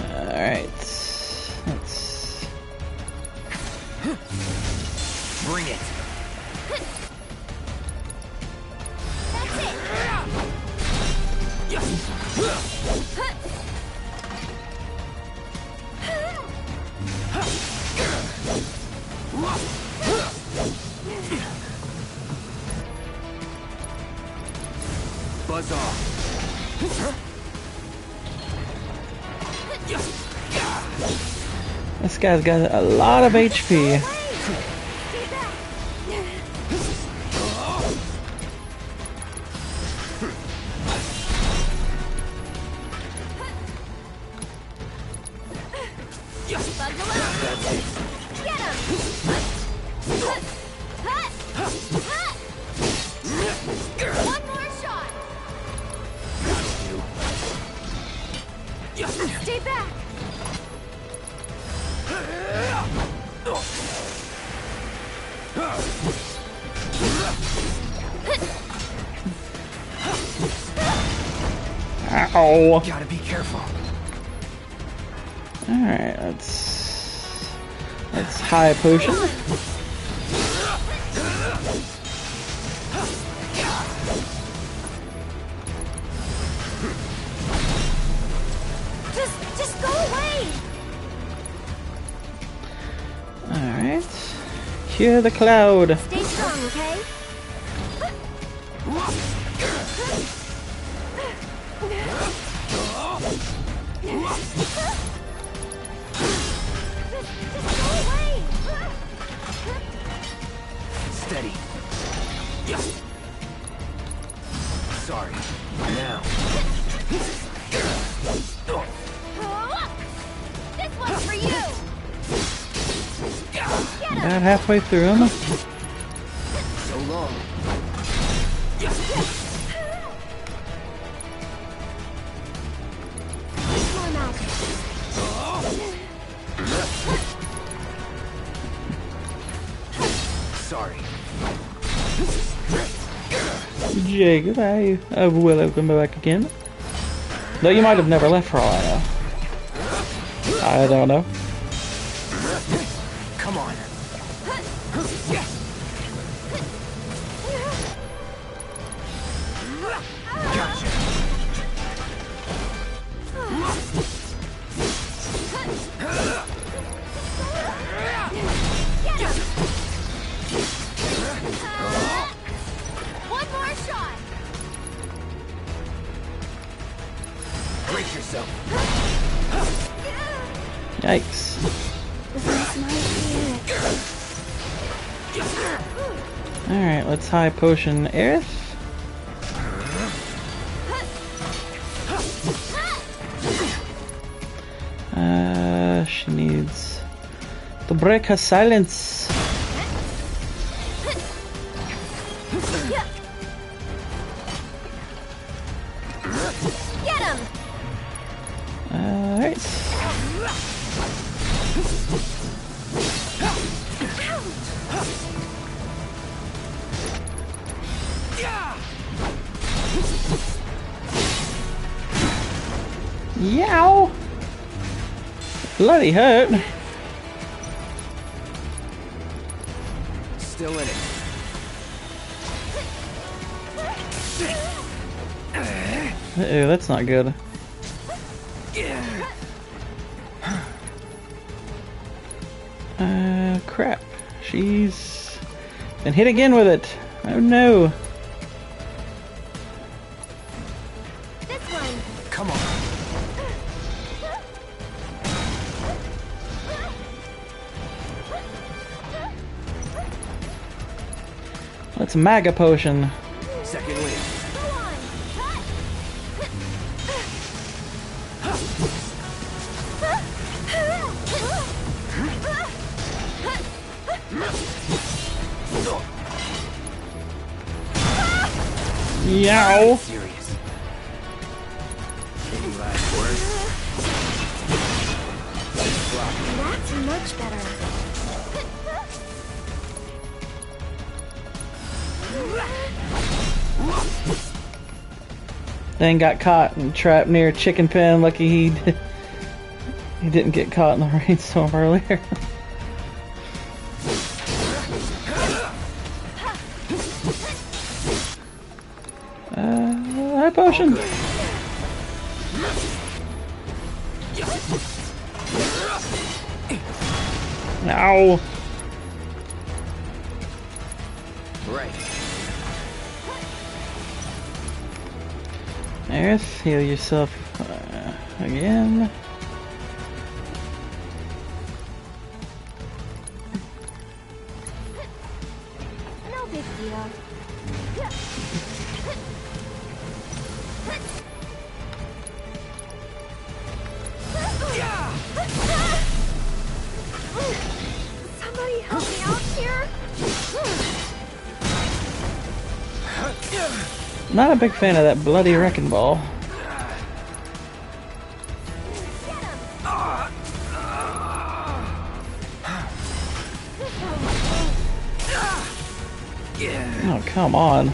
Speaker 1: Alright. Let's...
Speaker 4: Bring it. Buzz off.
Speaker 1: This guy's got a lot of HP.
Speaker 16: Stay back.
Speaker 1: Ow.
Speaker 4: Gotta be careful.
Speaker 1: Alright, let's high potion.
Speaker 16: Just go away.
Speaker 1: Alright. Cure the cloud.
Speaker 16: Stay strong, okay?
Speaker 4: Steady. Sorry. Now.
Speaker 16: This one's for you.
Speaker 1: About halfway through him.
Speaker 4: So long. Sorry.
Speaker 1: Jacob, I will come back again. Though you might have never left for all I know. I don't know.
Speaker 4: Come on. Gotcha.
Speaker 16: One more shot.
Speaker 4: Brace yourself.
Speaker 1: Yikes. Alright, let's high potion Aerith. She needs to break her silence.
Speaker 16: Get him.
Speaker 1: Alright. Yow! Bloody hurt.
Speaker 4: Still in it.
Speaker 1: Uh-oh, that's not good. Crap. She's been hit again with it. Oh no.
Speaker 16: This one.
Speaker 4: Come on.
Speaker 1: Let's mega potion.
Speaker 4: Second wind.
Speaker 1: Yow.
Speaker 4: Serious. Any last words?
Speaker 16: That's much better.
Speaker 1: Then got caught and trapped near a chicken pen. Lucky he didn't get caught in the rainstorm earlier. High potion. Ow.
Speaker 4: Right.
Speaker 1: There's, heal yourself again.
Speaker 5: No big deal. Somebody help me out here.
Speaker 1: Not a big fan of that bloody wrecking ball. Oh, come on.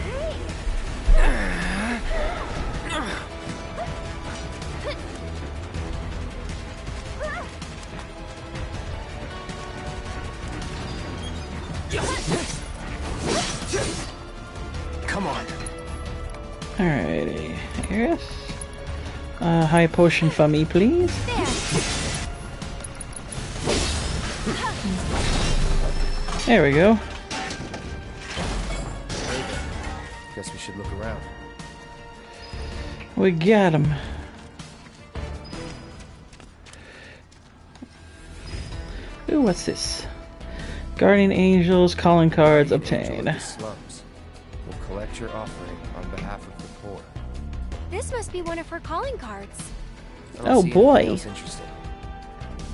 Speaker 4: Come on.
Speaker 1: Alrighty. Yes. High potion for me, please. There we go.
Speaker 4: Guess we should look around.
Speaker 1: We got him. Ooh, what's this? Guardian Angels calling cards obtained.
Speaker 4: Slums. We'll collect your offering on behalf of the poor.
Speaker 16: This must be one of her calling cards.
Speaker 4: I don't
Speaker 1: Oh,
Speaker 4: see
Speaker 1: boy.
Speaker 4: anything else interesting.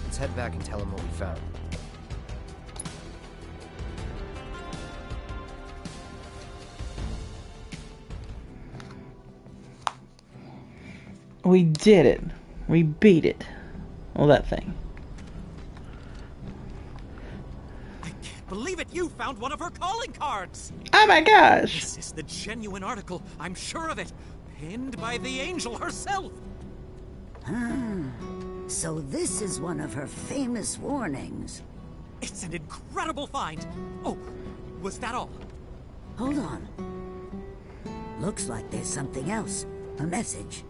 Speaker 4: Let's head back and tell him what we found.
Speaker 1: We did it. We beat it. Well, that thing.
Speaker 14: Believe it, you found one of her calling cards!
Speaker 1: Oh my gosh!
Speaker 14: This is the genuine article, I'm sure of it. Penned by the angel herself!
Speaker 17: So this is one of her famous warnings.
Speaker 14: It's an incredible find! Oh, was that all?
Speaker 17: Hold on. Looks like there's something else. A message.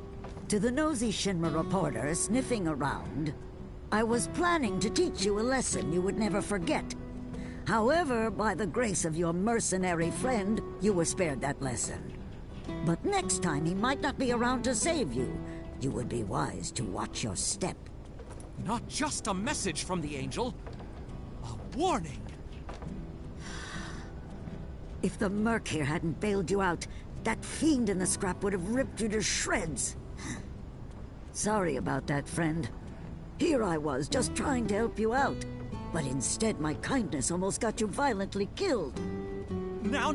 Speaker 17: To the nosy Shinra reporter sniffing around, I was planning to teach you a lesson you would never forget. However, by the grace of your mercenary friend, you were spared that lesson. But next time he might not be around to save you. You would be wise to watch your step.
Speaker 14: Not just a message from the angel, a warning.
Speaker 17: If the Merc here hadn't bailed you out, that fiend in the scrap would have ripped you to shreds. Sorry about that, friend. Here I was, just trying to help you out. But instead, my kindness almost got you violently killed.
Speaker 14: Now.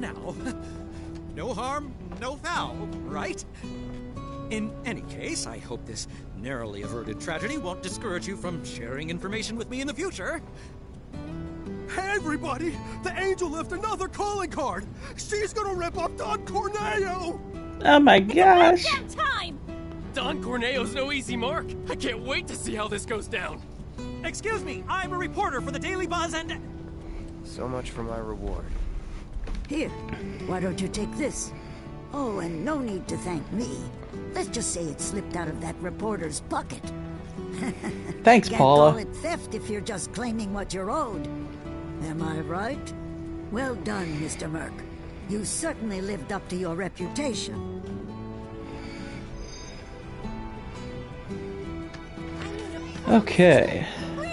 Speaker 14: No harm, no foul, right? In any case, I hope this narrowly averted tragedy won't discourage you from sharing information with me in the future.
Speaker 3: Hey, everybody! The angel left another calling card! She's gonna rip up Don Corneo!
Speaker 1: Oh my gosh!
Speaker 18: Time!
Speaker 13: Don Corneo's no easy mark. I can't wait to see how this goes down.
Speaker 14: Excuse me, I'm a reporter for the Daily Buzz and...
Speaker 4: So much for my reward.
Speaker 17: Here, why don't you take this? Oh, and no need to thank me. Let's just say it slipped out of that reporter's pocket.
Speaker 1: Thanks,
Speaker 17: Can't
Speaker 1: Paula.
Speaker 17: call it theft if you're just claiming what you're owed. Am I right? Well done, Mr. Merc. You certainly lived up to your reputation.
Speaker 1: Okay,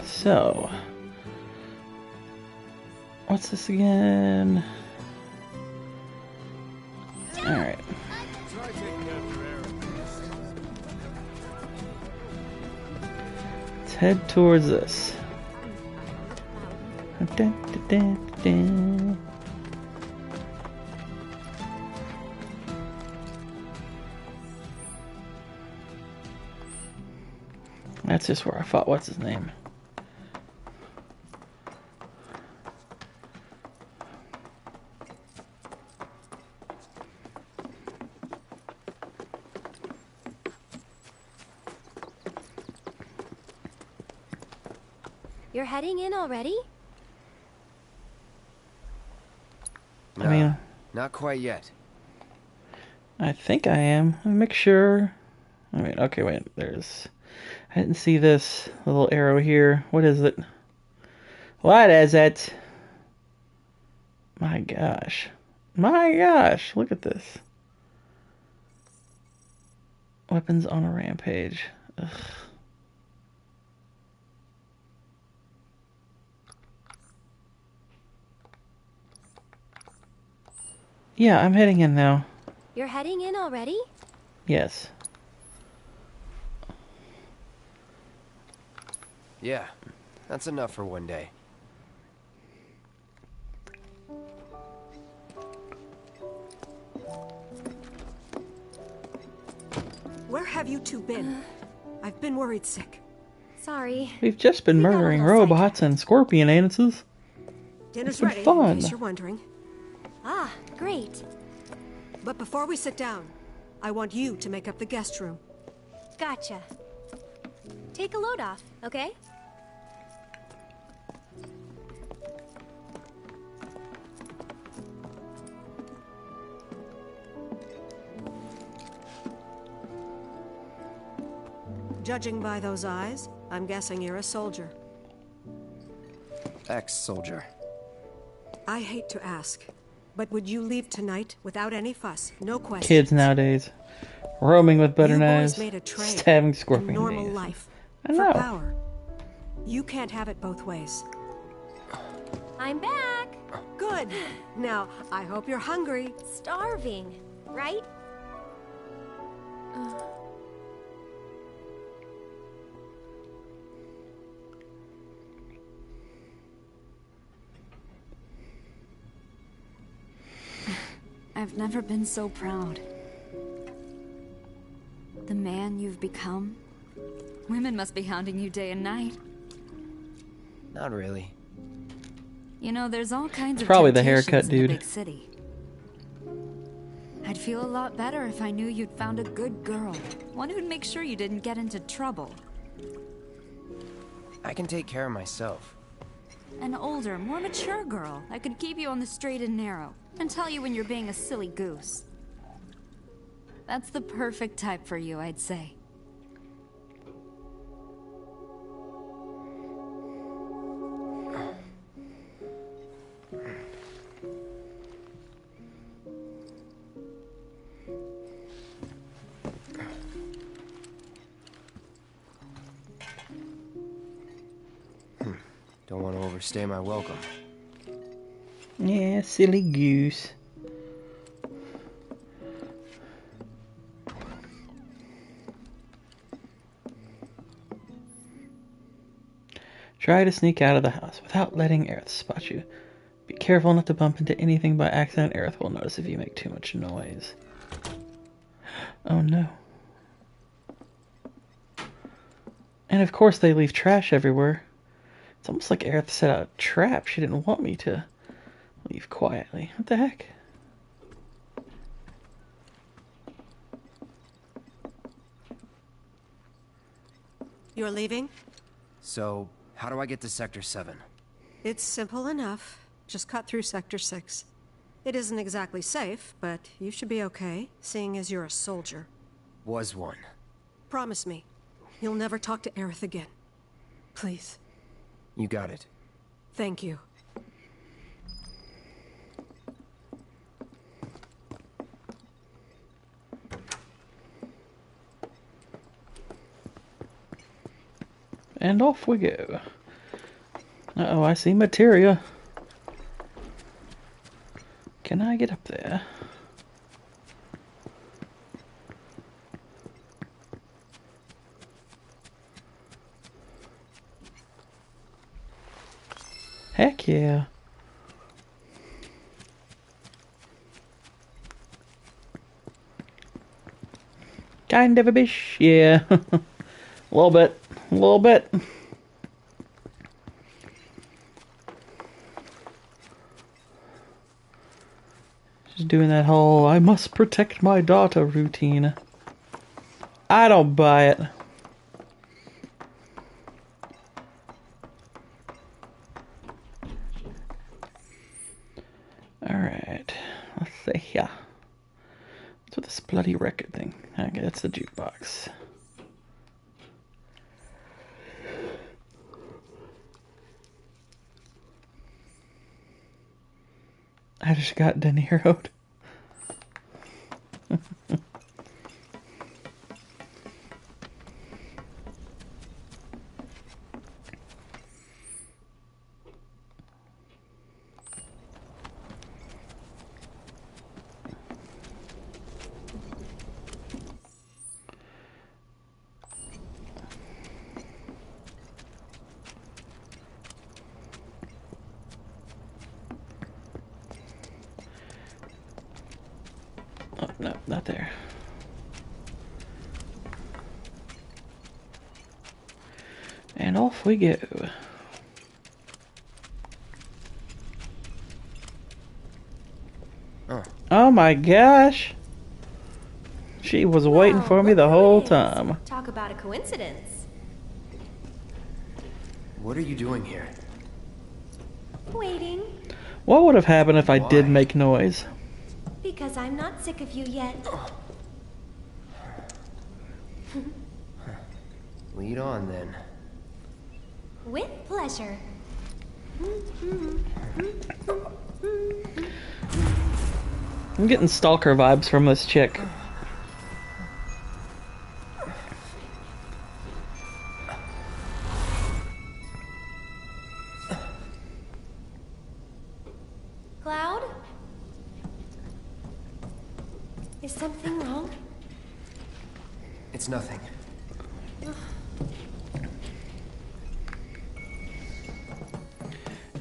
Speaker 1: so what's this again? Alright. Let's head towards this. That's just where I fought. What's his name?
Speaker 16: You're heading in already?
Speaker 4: No,
Speaker 1: I mean,
Speaker 4: not quite yet.
Speaker 1: I think I am. Let me make sure. I mean, okay, wait. There's. I didn't see this little arrow here. What is it? What is it? My gosh. My gosh. Look at this. Weapons on a rampage. Ugh. Yeah, I'm heading in now.
Speaker 16: You're heading in already?
Speaker 1: Yes.
Speaker 4: Yeah, that's enough for one day.
Speaker 19: Where have you two been? I've been worried sick.
Speaker 16: Sorry.
Speaker 1: We've just been murdering robots and scorpion anuses.
Speaker 19: Dinner's
Speaker 1: It's been
Speaker 19: ready,
Speaker 1: fun.
Speaker 19: in case you're wondering.
Speaker 16: Ah, great.
Speaker 19: But before we sit down, I want you to make up the guest room.
Speaker 16: Gotcha. Take a load off, okay?
Speaker 19: Judging by those eyes, I'm guessing you're a soldier.
Speaker 4: Ex-soldier.
Speaker 19: I hate to ask, but would you leave tonight without any fuss? No questions.
Speaker 1: Kids nowadays. Roaming with butter
Speaker 19: You
Speaker 1: knives.
Speaker 19: boys made a trade,
Speaker 1: Stabbing
Speaker 19: a
Speaker 1: scorpion
Speaker 19: normal
Speaker 1: anuses.
Speaker 19: life
Speaker 1: I
Speaker 19: for
Speaker 1: know.
Speaker 19: power. You can't have it both ways.
Speaker 16: I'm back.
Speaker 19: Good. Now, I hope you're hungry.
Speaker 16: Starving, right?
Speaker 8: I've never been so proud. The man you've become. Women must be hounding you day and night.
Speaker 4: Not really.
Speaker 8: You know, there's all kinds of
Speaker 1: Probably the
Speaker 8: temptations
Speaker 1: haircut,
Speaker 8: in
Speaker 1: dude.
Speaker 8: the big city. I'd feel a lot better if I knew you'd found a good girl. One who'd make sure you didn't get into trouble.
Speaker 4: I can take care of myself.
Speaker 8: An older, more mature girl that could keep you on the straight and narrow and tell you when you're being a silly goose. That's the perfect type for you, I'd say.
Speaker 4: Don't want to overstay my welcome.
Speaker 1: Yeah, silly goose. Try to sneak out of the house without letting Aerith spot you. Be careful not to bump into anything by accident. Aerith will notice if you make too much noise. Oh no. And of course they leave trash everywhere. It's almost like Aerith set out a trap. She didn't want me to leave quietly. What the heck?
Speaker 19: You're leaving?
Speaker 4: So, how do I get to Sector 7?
Speaker 19: It's simple enough. Just cut through Sector 6. It isn't exactly safe, but you should be okay, seeing as you're a soldier.
Speaker 4: Was one.
Speaker 19: Promise me, you'll never talk to Aerith again. Please.
Speaker 4: You got it.
Speaker 19: Thank you.
Speaker 1: And off we go. Uh-oh, I see materia. Can I get up there? Heck yeah. Kind of a bish, yeah. A little bit. A little bit. Just doing that whole I must protect my daughter routine. I don't buy it. say yeah. What's with this bloody record thing? Okay, that's the jukebox. I just got De Niro'd. Oh, no, not there. And off we go. Oh my gosh! She was waiting for me the whole time.
Speaker 16: Talk about a coincidence.
Speaker 4: What are you doing here?
Speaker 16: Waiting.
Speaker 1: What would have happened if I did make noise?
Speaker 16: Because I'm not sick of you yet.
Speaker 4: Lead on then.
Speaker 16: With pleasure.
Speaker 1: I'm getting stalker vibes from this chick.
Speaker 16: Cloud? Is something wrong?
Speaker 4: It's nothing.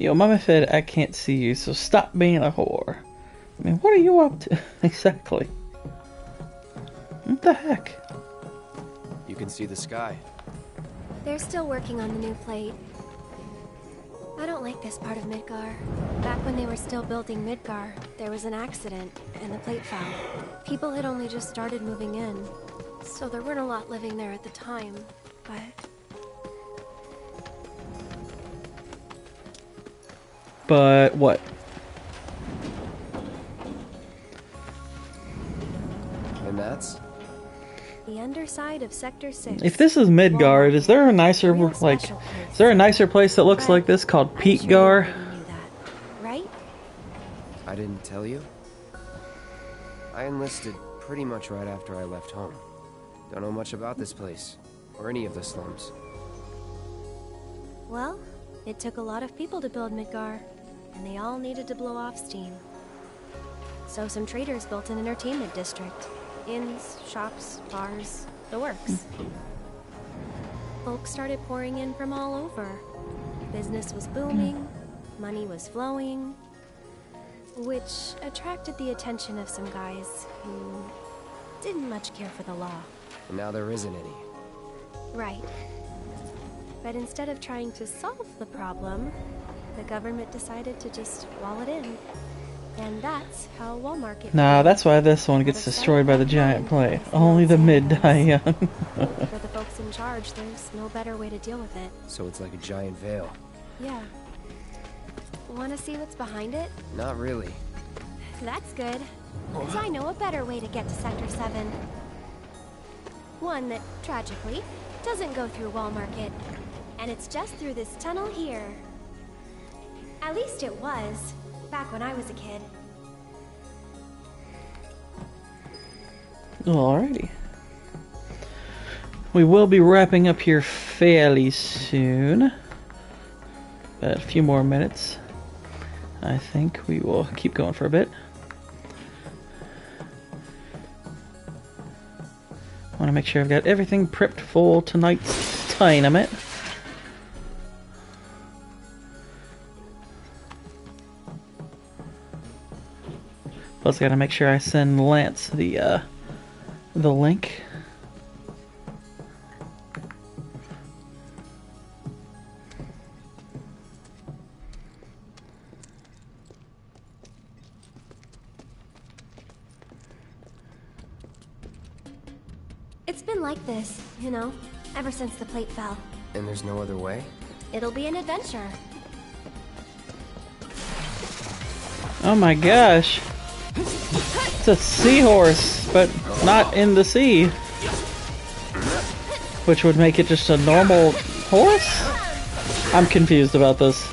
Speaker 1: Yo, Mama said I can't see you, so stop being a whore. I mean, what are you up to? Exactly. What the heck?
Speaker 4: You can see the sky.
Speaker 16: They're still working on the new plate. I don't like this part of Midgar. Back when they were still building Midgar, there was an accident, and the plate fell. People had only just started moving in, so there weren't a lot living there at the time, but...
Speaker 1: But what?
Speaker 4: And that's?
Speaker 16: The underside of Sector 6.
Speaker 1: If this is Midgard, is there a nicer, like, is there a nicer place that looks like this called Peatgar?
Speaker 16: Right?
Speaker 4: I didn't tell you? I enlisted pretty much right after I left home. Don't know much about this place, or any of the slums.
Speaker 16: Well, it took a lot of people to build Midgar, and they all needed to blow off steam. So some traders built an entertainment district. Inns, shops, bars, the works. Folks started pouring in from all over. Business was booming, money was flowing, which attracted the attention of some guys who didn't much care for the law.
Speaker 4: And now there isn't any.
Speaker 16: Right. But instead of trying to solve the problem, the government decided to just wall it in. And that's how Walmart...
Speaker 1: Nah, that's why this one gets destroyed by the giant plate. Only the mid die young.
Speaker 16: For the folks in charge, there's no better way to deal with it.
Speaker 4: So it's like a giant veil.
Speaker 16: Yeah. Want to see what's behind it?
Speaker 4: Not really.
Speaker 16: That's good. Because I know a better way to get to Sector 7. One that, tragically, doesn't go through Wall Market. And it's just through this tunnel here. At least it was, back when I was a kid.
Speaker 1: Alrighty. We will be wrapping up here fairly soon. But a few more minutes. I think we will keep going for a bit. Want to make sure I've got everything prepped for tonight's tournament. Plus, I gotta make sure I send Lance the link.
Speaker 16: It's been like this, you know, ever since the plate fell.
Speaker 4: And there's no other way?
Speaker 16: It'll be an adventure.
Speaker 1: Oh my gosh. It's a seahorse, but not in the sea. Which would make it just a normal horse? I'm confused about this.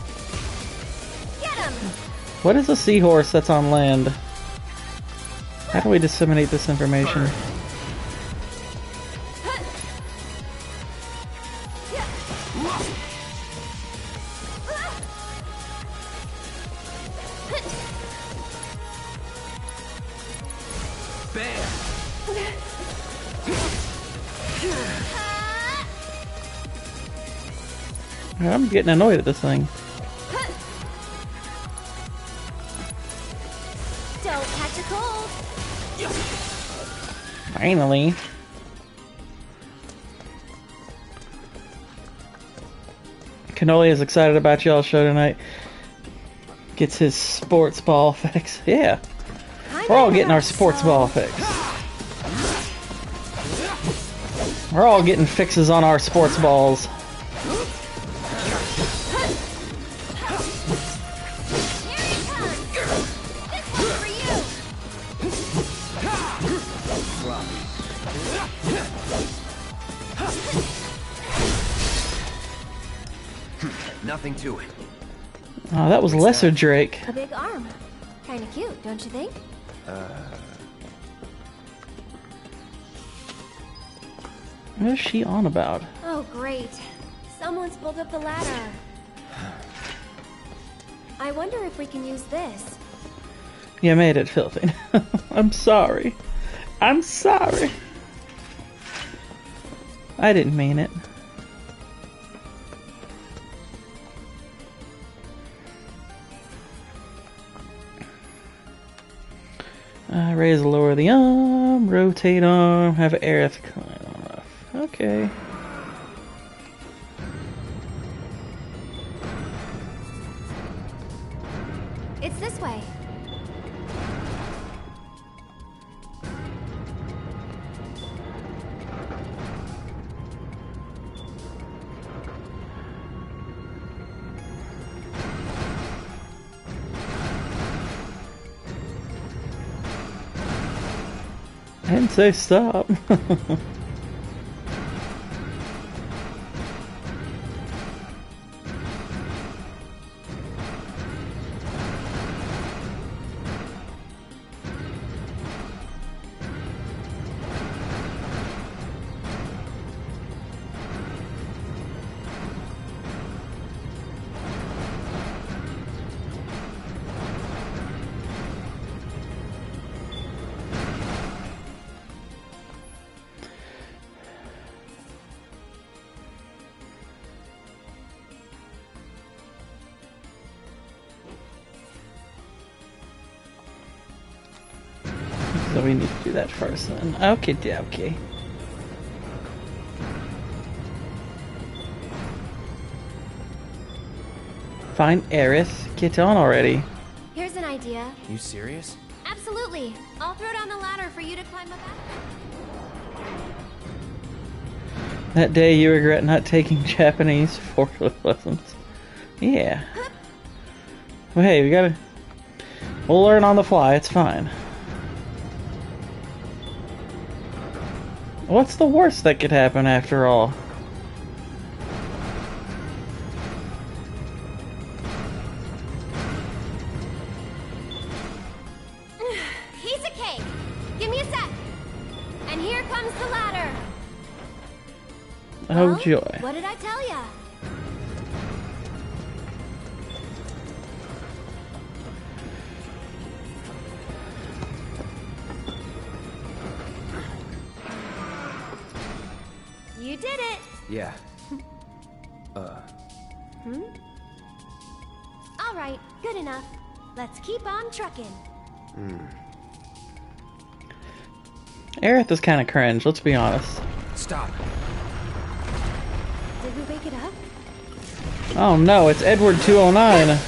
Speaker 1: What is a seahorse that's on land? How do we disseminate this information? I'm getting annoyed at this thing.
Speaker 5: Don't catch a cold.
Speaker 1: Finally. Cannoli is excited about y'all's show tonight. Gets his sports ball fix. Yeah. We're all getting our sports ball fix. We're all getting fixes on our sports balls.
Speaker 4: Nothing to it.
Speaker 1: Oh, that was Lesser Drake.
Speaker 5: A big arm. Kinda cute, don't you think?
Speaker 1: What is she on about?
Speaker 5: Oh, great. Someone's pulled up the ladder. I wonder if we can use this.
Speaker 1: You made it filthy. I'm sorry. I'm sorry. I didn't mean it. Raise, lower the arm, rotate arm, have Aerith climb off. Okay.
Speaker 5: It's this way.
Speaker 1: I didn't say stop. So we need to do that first then. Okay, okay. Find Aerith. Get on already.
Speaker 5: Here's an idea.
Speaker 4: You serious?
Speaker 5: Absolutely. I'll throw down the ladder for you to climb up after.
Speaker 1: That day you regret not taking Japanese forklift lessons. Yeah. Well, hey, we'll learn on the fly, it's fine. What's the worst that could happen after all?
Speaker 5: Piece of cake. Give me a sec. And here comes the ladder.
Speaker 1: Oh,
Speaker 5: well,
Speaker 1: joy.
Speaker 5: What did I tell ya? You did it.
Speaker 4: Yeah.
Speaker 5: All right, good enough. Let's keep on trucking.
Speaker 1: Aerith is kind of cringe, let's be honest.
Speaker 4: Stop.
Speaker 5: Did we wake it up?
Speaker 1: Oh no, it's Edward 209.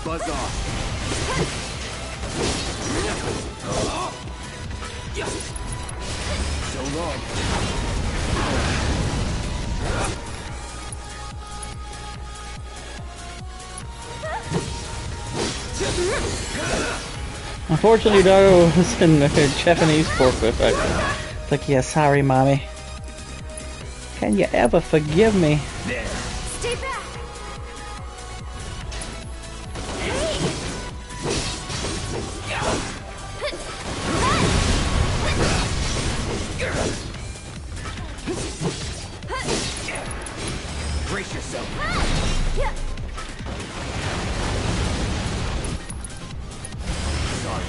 Speaker 4: Buzz off. So long.
Speaker 1: Unfortunately, Dago was in a Japanese forklift. It's like, yeah, sorry, mommy. Can you ever forgive me?
Speaker 5: Stay back!
Speaker 4: Brace yourself. Sorry.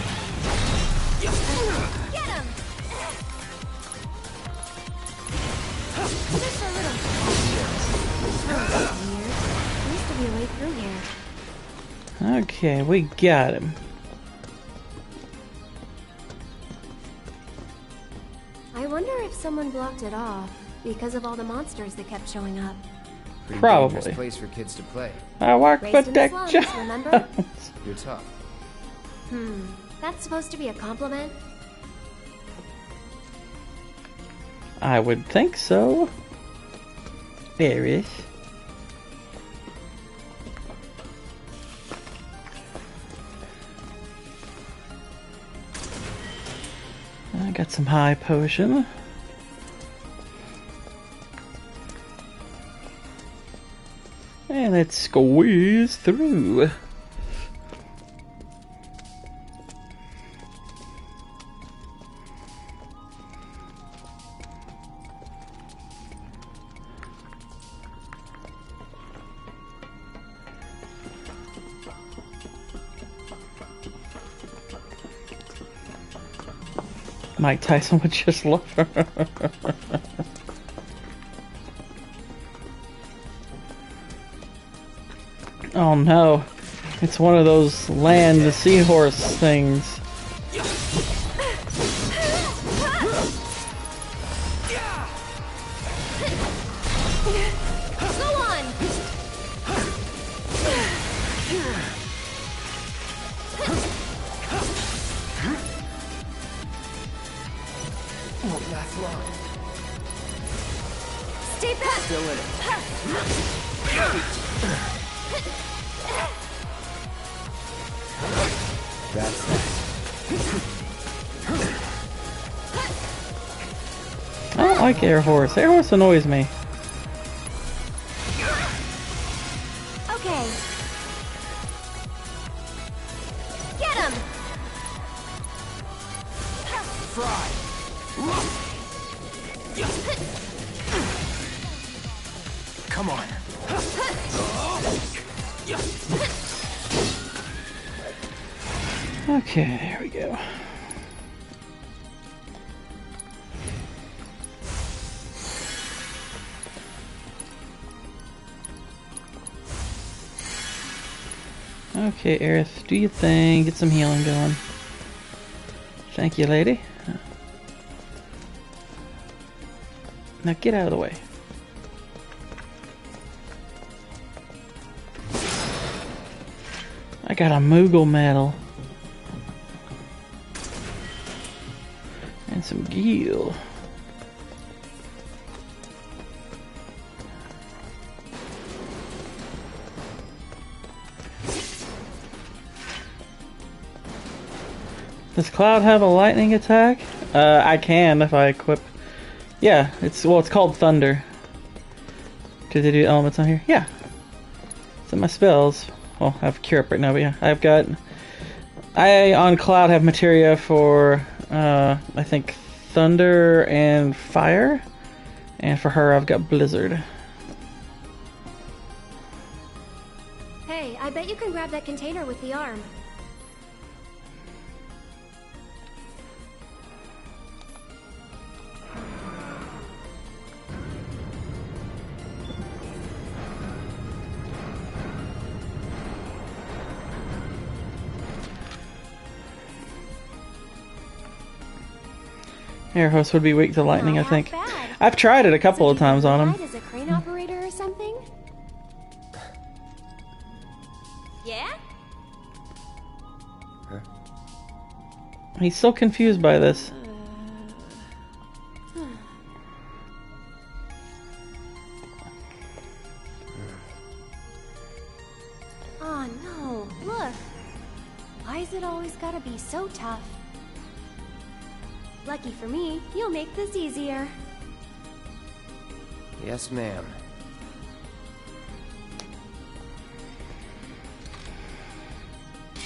Speaker 5: Get him! Just a little.
Speaker 16: Weird. There used to be a way through here.
Speaker 1: Okay, we got him.
Speaker 16: I wonder if someone blocked it off because of all the monsters that kept showing up.
Speaker 4: Pretty
Speaker 1: Probably.
Speaker 4: dangerous place for kids to play.
Speaker 1: I work for
Speaker 16: Raised in the
Speaker 1: Dick
Speaker 16: slums,
Speaker 1: Jones.
Speaker 16: remember?
Speaker 4: You're tough.
Speaker 16: That's supposed to be a compliment?
Speaker 1: I would think so. There is. I got some high potion. And let's squeeze through. Mike Tyson would just love her. Oh no, it's one of those land seahorse things.
Speaker 5: Go on!
Speaker 4: Won't last long.
Speaker 5: Stay back!
Speaker 4: Still in it. That's that.
Speaker 1: I don't like Air Horse. Air Horse annoys me.
Speaker 5: Okay. Get him!
Speaker 4: Fry. Come on.
Speaker 1: Okay, there we go. Okay, Aerith, do your thing. Get some healing going. Thank you, lady. Now get out of the way. I got a Moogle medal. And some gil. Does Cloud have a lightning attack? I can if I equip. Yeah, it's called Thunder. Do they do elements on here? Yeah. It's in my spells. Well, I have Cure Up right now, but yeah, I on Cloud have materia for I think Thunder and Fire, and for her I've got Blizzard.
Speaker 16: Hey, I bet you can grab that container with the arm.
Speaker 1: Air Host would be weak to lightning, I think.
Speaker 16: Bad.
Speaker 1: I've tried it a couple of times on him.
Speaker 16: As a crane operator or something?
Speaker 5: Yeah?
Speaker 1: He's so confused by this.
Speaker 16: Why's it always gotta be so tough? Lucky for me, you'll make this easier.
Speaker 4: Yes, ma'am.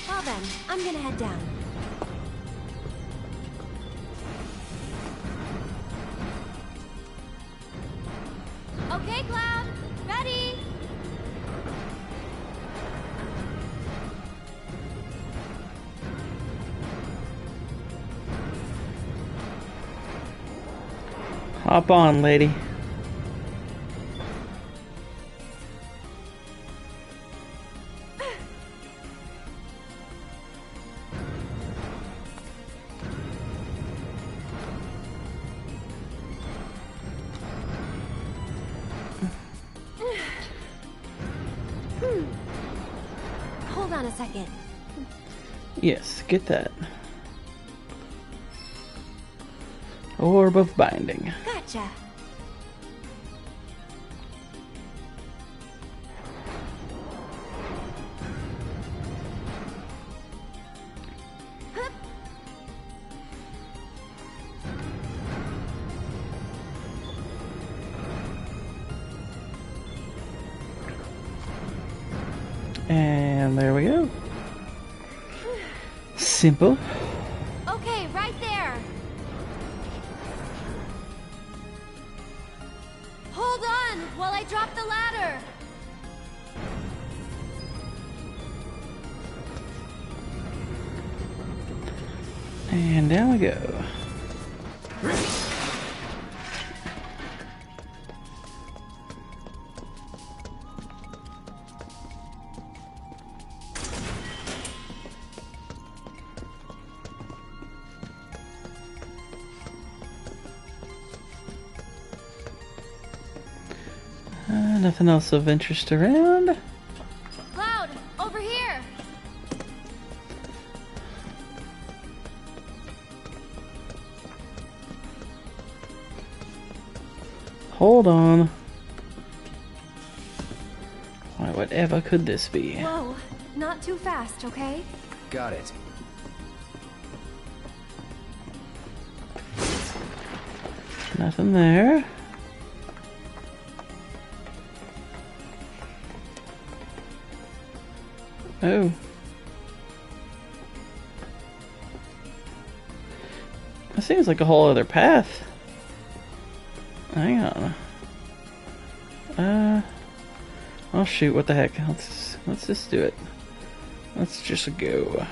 Speaker 16: Well then, I'm gonna head down.
Speaker 2: Okay, Cloud. Ready?
Speaker 1: Hop on, lady.
Speaker 16: Hold on a second.
Speaker 1: Yes, get that. Orb of Binding.
Speaker 16: Gotcha. Hup.
Speaker 1: And there we go. Simple.
Speaker 16: Okay, right there. Hold on while I drop the ladder.
Speaker 1: And down we go. Nothing else of interest around.
Speaker 2: Cloud, over here.
Speaker 1: Hold on. Why, whatever could this be?
Speaker 16: Whoa, not too fast, okay?
Speaker 4: Got it.
Speaker 1: Nothing there. Oh. That seems like a whole other path. Hang on. Oh shoot, what the heck. Let's just do it. Let's just go.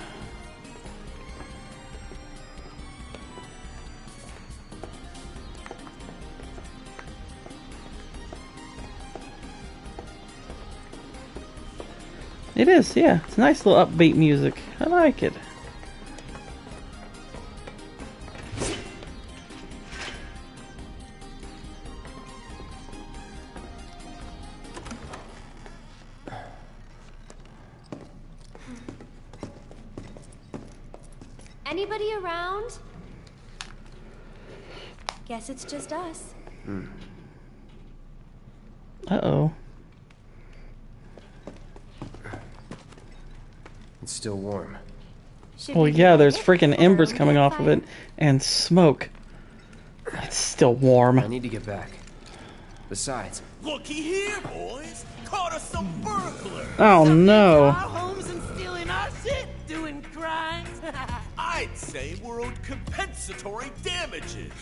Speaker 1: It is, yeah. It's nice little upbeat music. I like it.
Speaker 16: Anybody around? Guess it's just us.
Speaker 1: Uh-oh.
Speaker 4: It's still warm.
Speaker 1: Well, yeah, there's freaking embers coming off of it and smoke. It's still warm.
Speaker 4: I need to get back. Besides,
Speaker 3: Looky here, boys. Caught us some burglars.
Speaker 1: Oh no.
Speaker 20: Our homes and stealing our shit, doing crimes.
Speaker 3: I'd say we're owed compensatory damages.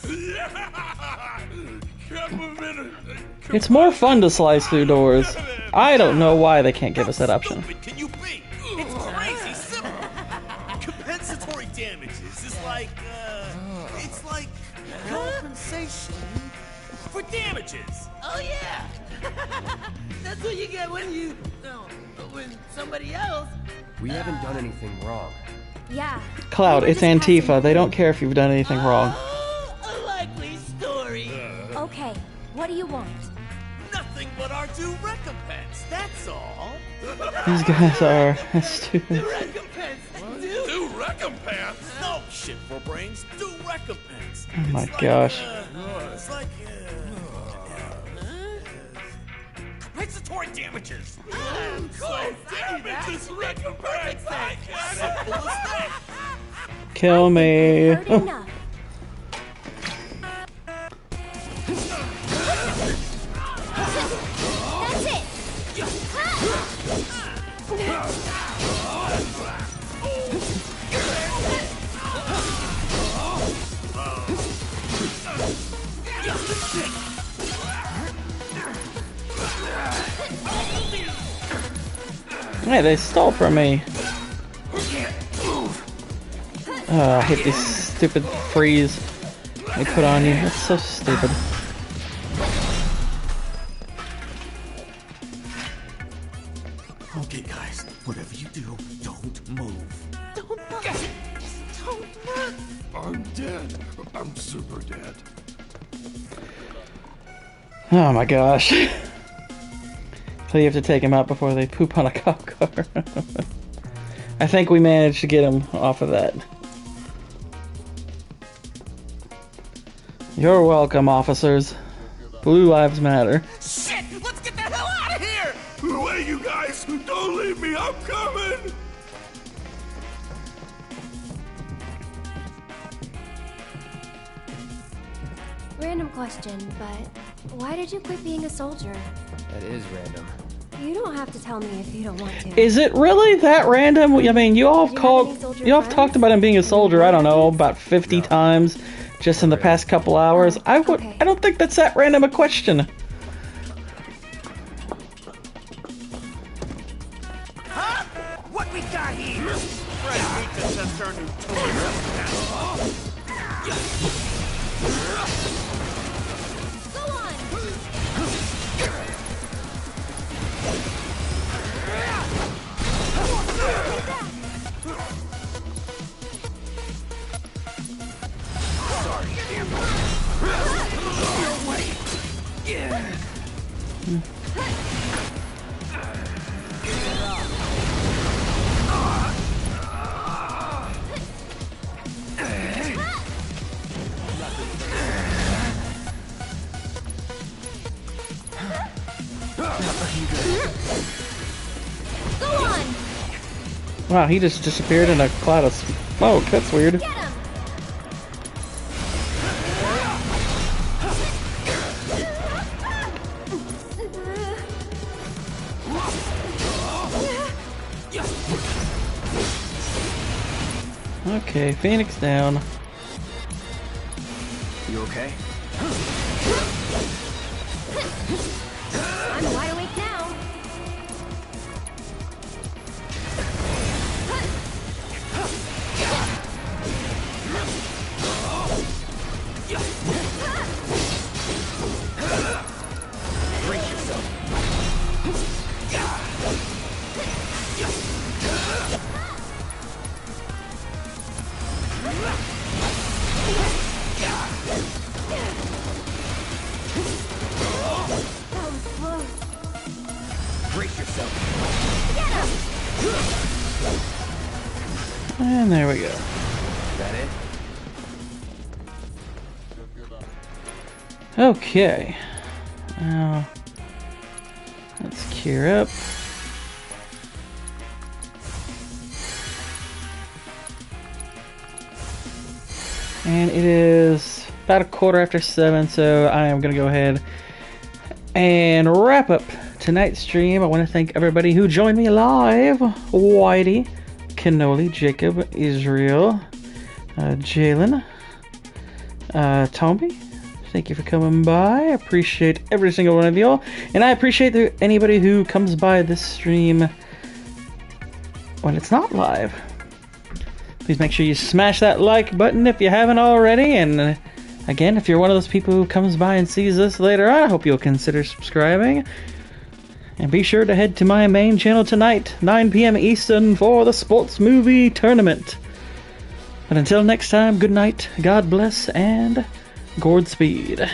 Speaker 1: It's more fun to slice through doors. I don't know why they can't give us that option.
Speaker 3: Can you be? It's crazy simple. Compensatory damages is like, it's like compensation for damages.
Speaker 20: Oh yeah. That's what you get when you, when somebody else.
Speaker 4: we haven't done anything wrong.
Speaker 16: Yeah.
Speaker 1: Cloud, it's Antifa. They don't care if you've done anything wrong.
Speaker 20: A likely story.
Speaker 16: Okay, what do you want?
Speaker 3: Nothing but our due recompense, that's all.
Speaker 1: These guys are stupid.
Speaker 3: Due recompense? Due recompense? No shit for brains, due recompense.
Speaker 1: Oh my gosh.
Speaker 3: It's like, compensatory damages. Damages recompense. Simple as that.
Speaker 1: kill me.
Speaker 5: Heard enough. That's it.
Speaker 1: Hey, they stole from me. I hate this stupid freeze they put on you. That's so stupid.
Speaker 14: Okay, guys, whatever you do, don't move.
Speaker 3: Don't move. Don't move. I'm dead. I'm super dead.
Speaker 1: Oh my gosh. So you have to take him out before they poop on a cop car. I think we managed to get him off of that. You're welcome, officers. Blue lives matter.
Speaker 3: Shit! Let's get the hell out of here! Wait, you guys! Don't leave me! I'm coming!
Speaker 16: Random question, but why did you quit being a soldier?
Speaker 4: That is random.
Speaker 16: You don't have to tell me if you don't want to.
Speaker 1: Is it really that random? I mean, you all have talked about him being a soldier, I don't know, about 50 times just in the past couple hours. I don't think that's that random a question.
Speaker 20: Huh? What we got here? Fred hates us just our new
Speaker 1: Wow, he just disappeared in a cloud of smoke. That's weird. Okay, Phoenix down.
Speaker 4: You okay?
Speaker 5: I'm wide awake now.
Speaker 4: Brace yourself. Brace yourself.
Speaker 1: And there we go.
Speaker 4: Is that it?
Speaker 1: Okay. Now, let's cure up. And it is about 7:15, so I am going to go ahead and wrap up tonight's stream. I want to thank everybody who joined me live. Whitey, Cannoli, Jacob, Israel, Jalen, Tommy. Thank you for coming by. I appreciate every single one of y'all. And I appreciate anybody who comes by this stream when it's not live. Please make sure you smash that like button if you haven't already. And again, if you're one of those people who comes by and sees this later on, I hope you'll consider subscribing. And be sure to head to my main channel tonight, 9 p.m. Eastern, for the sports movie tournament. But until next time, good night, God bless, and Godspeed.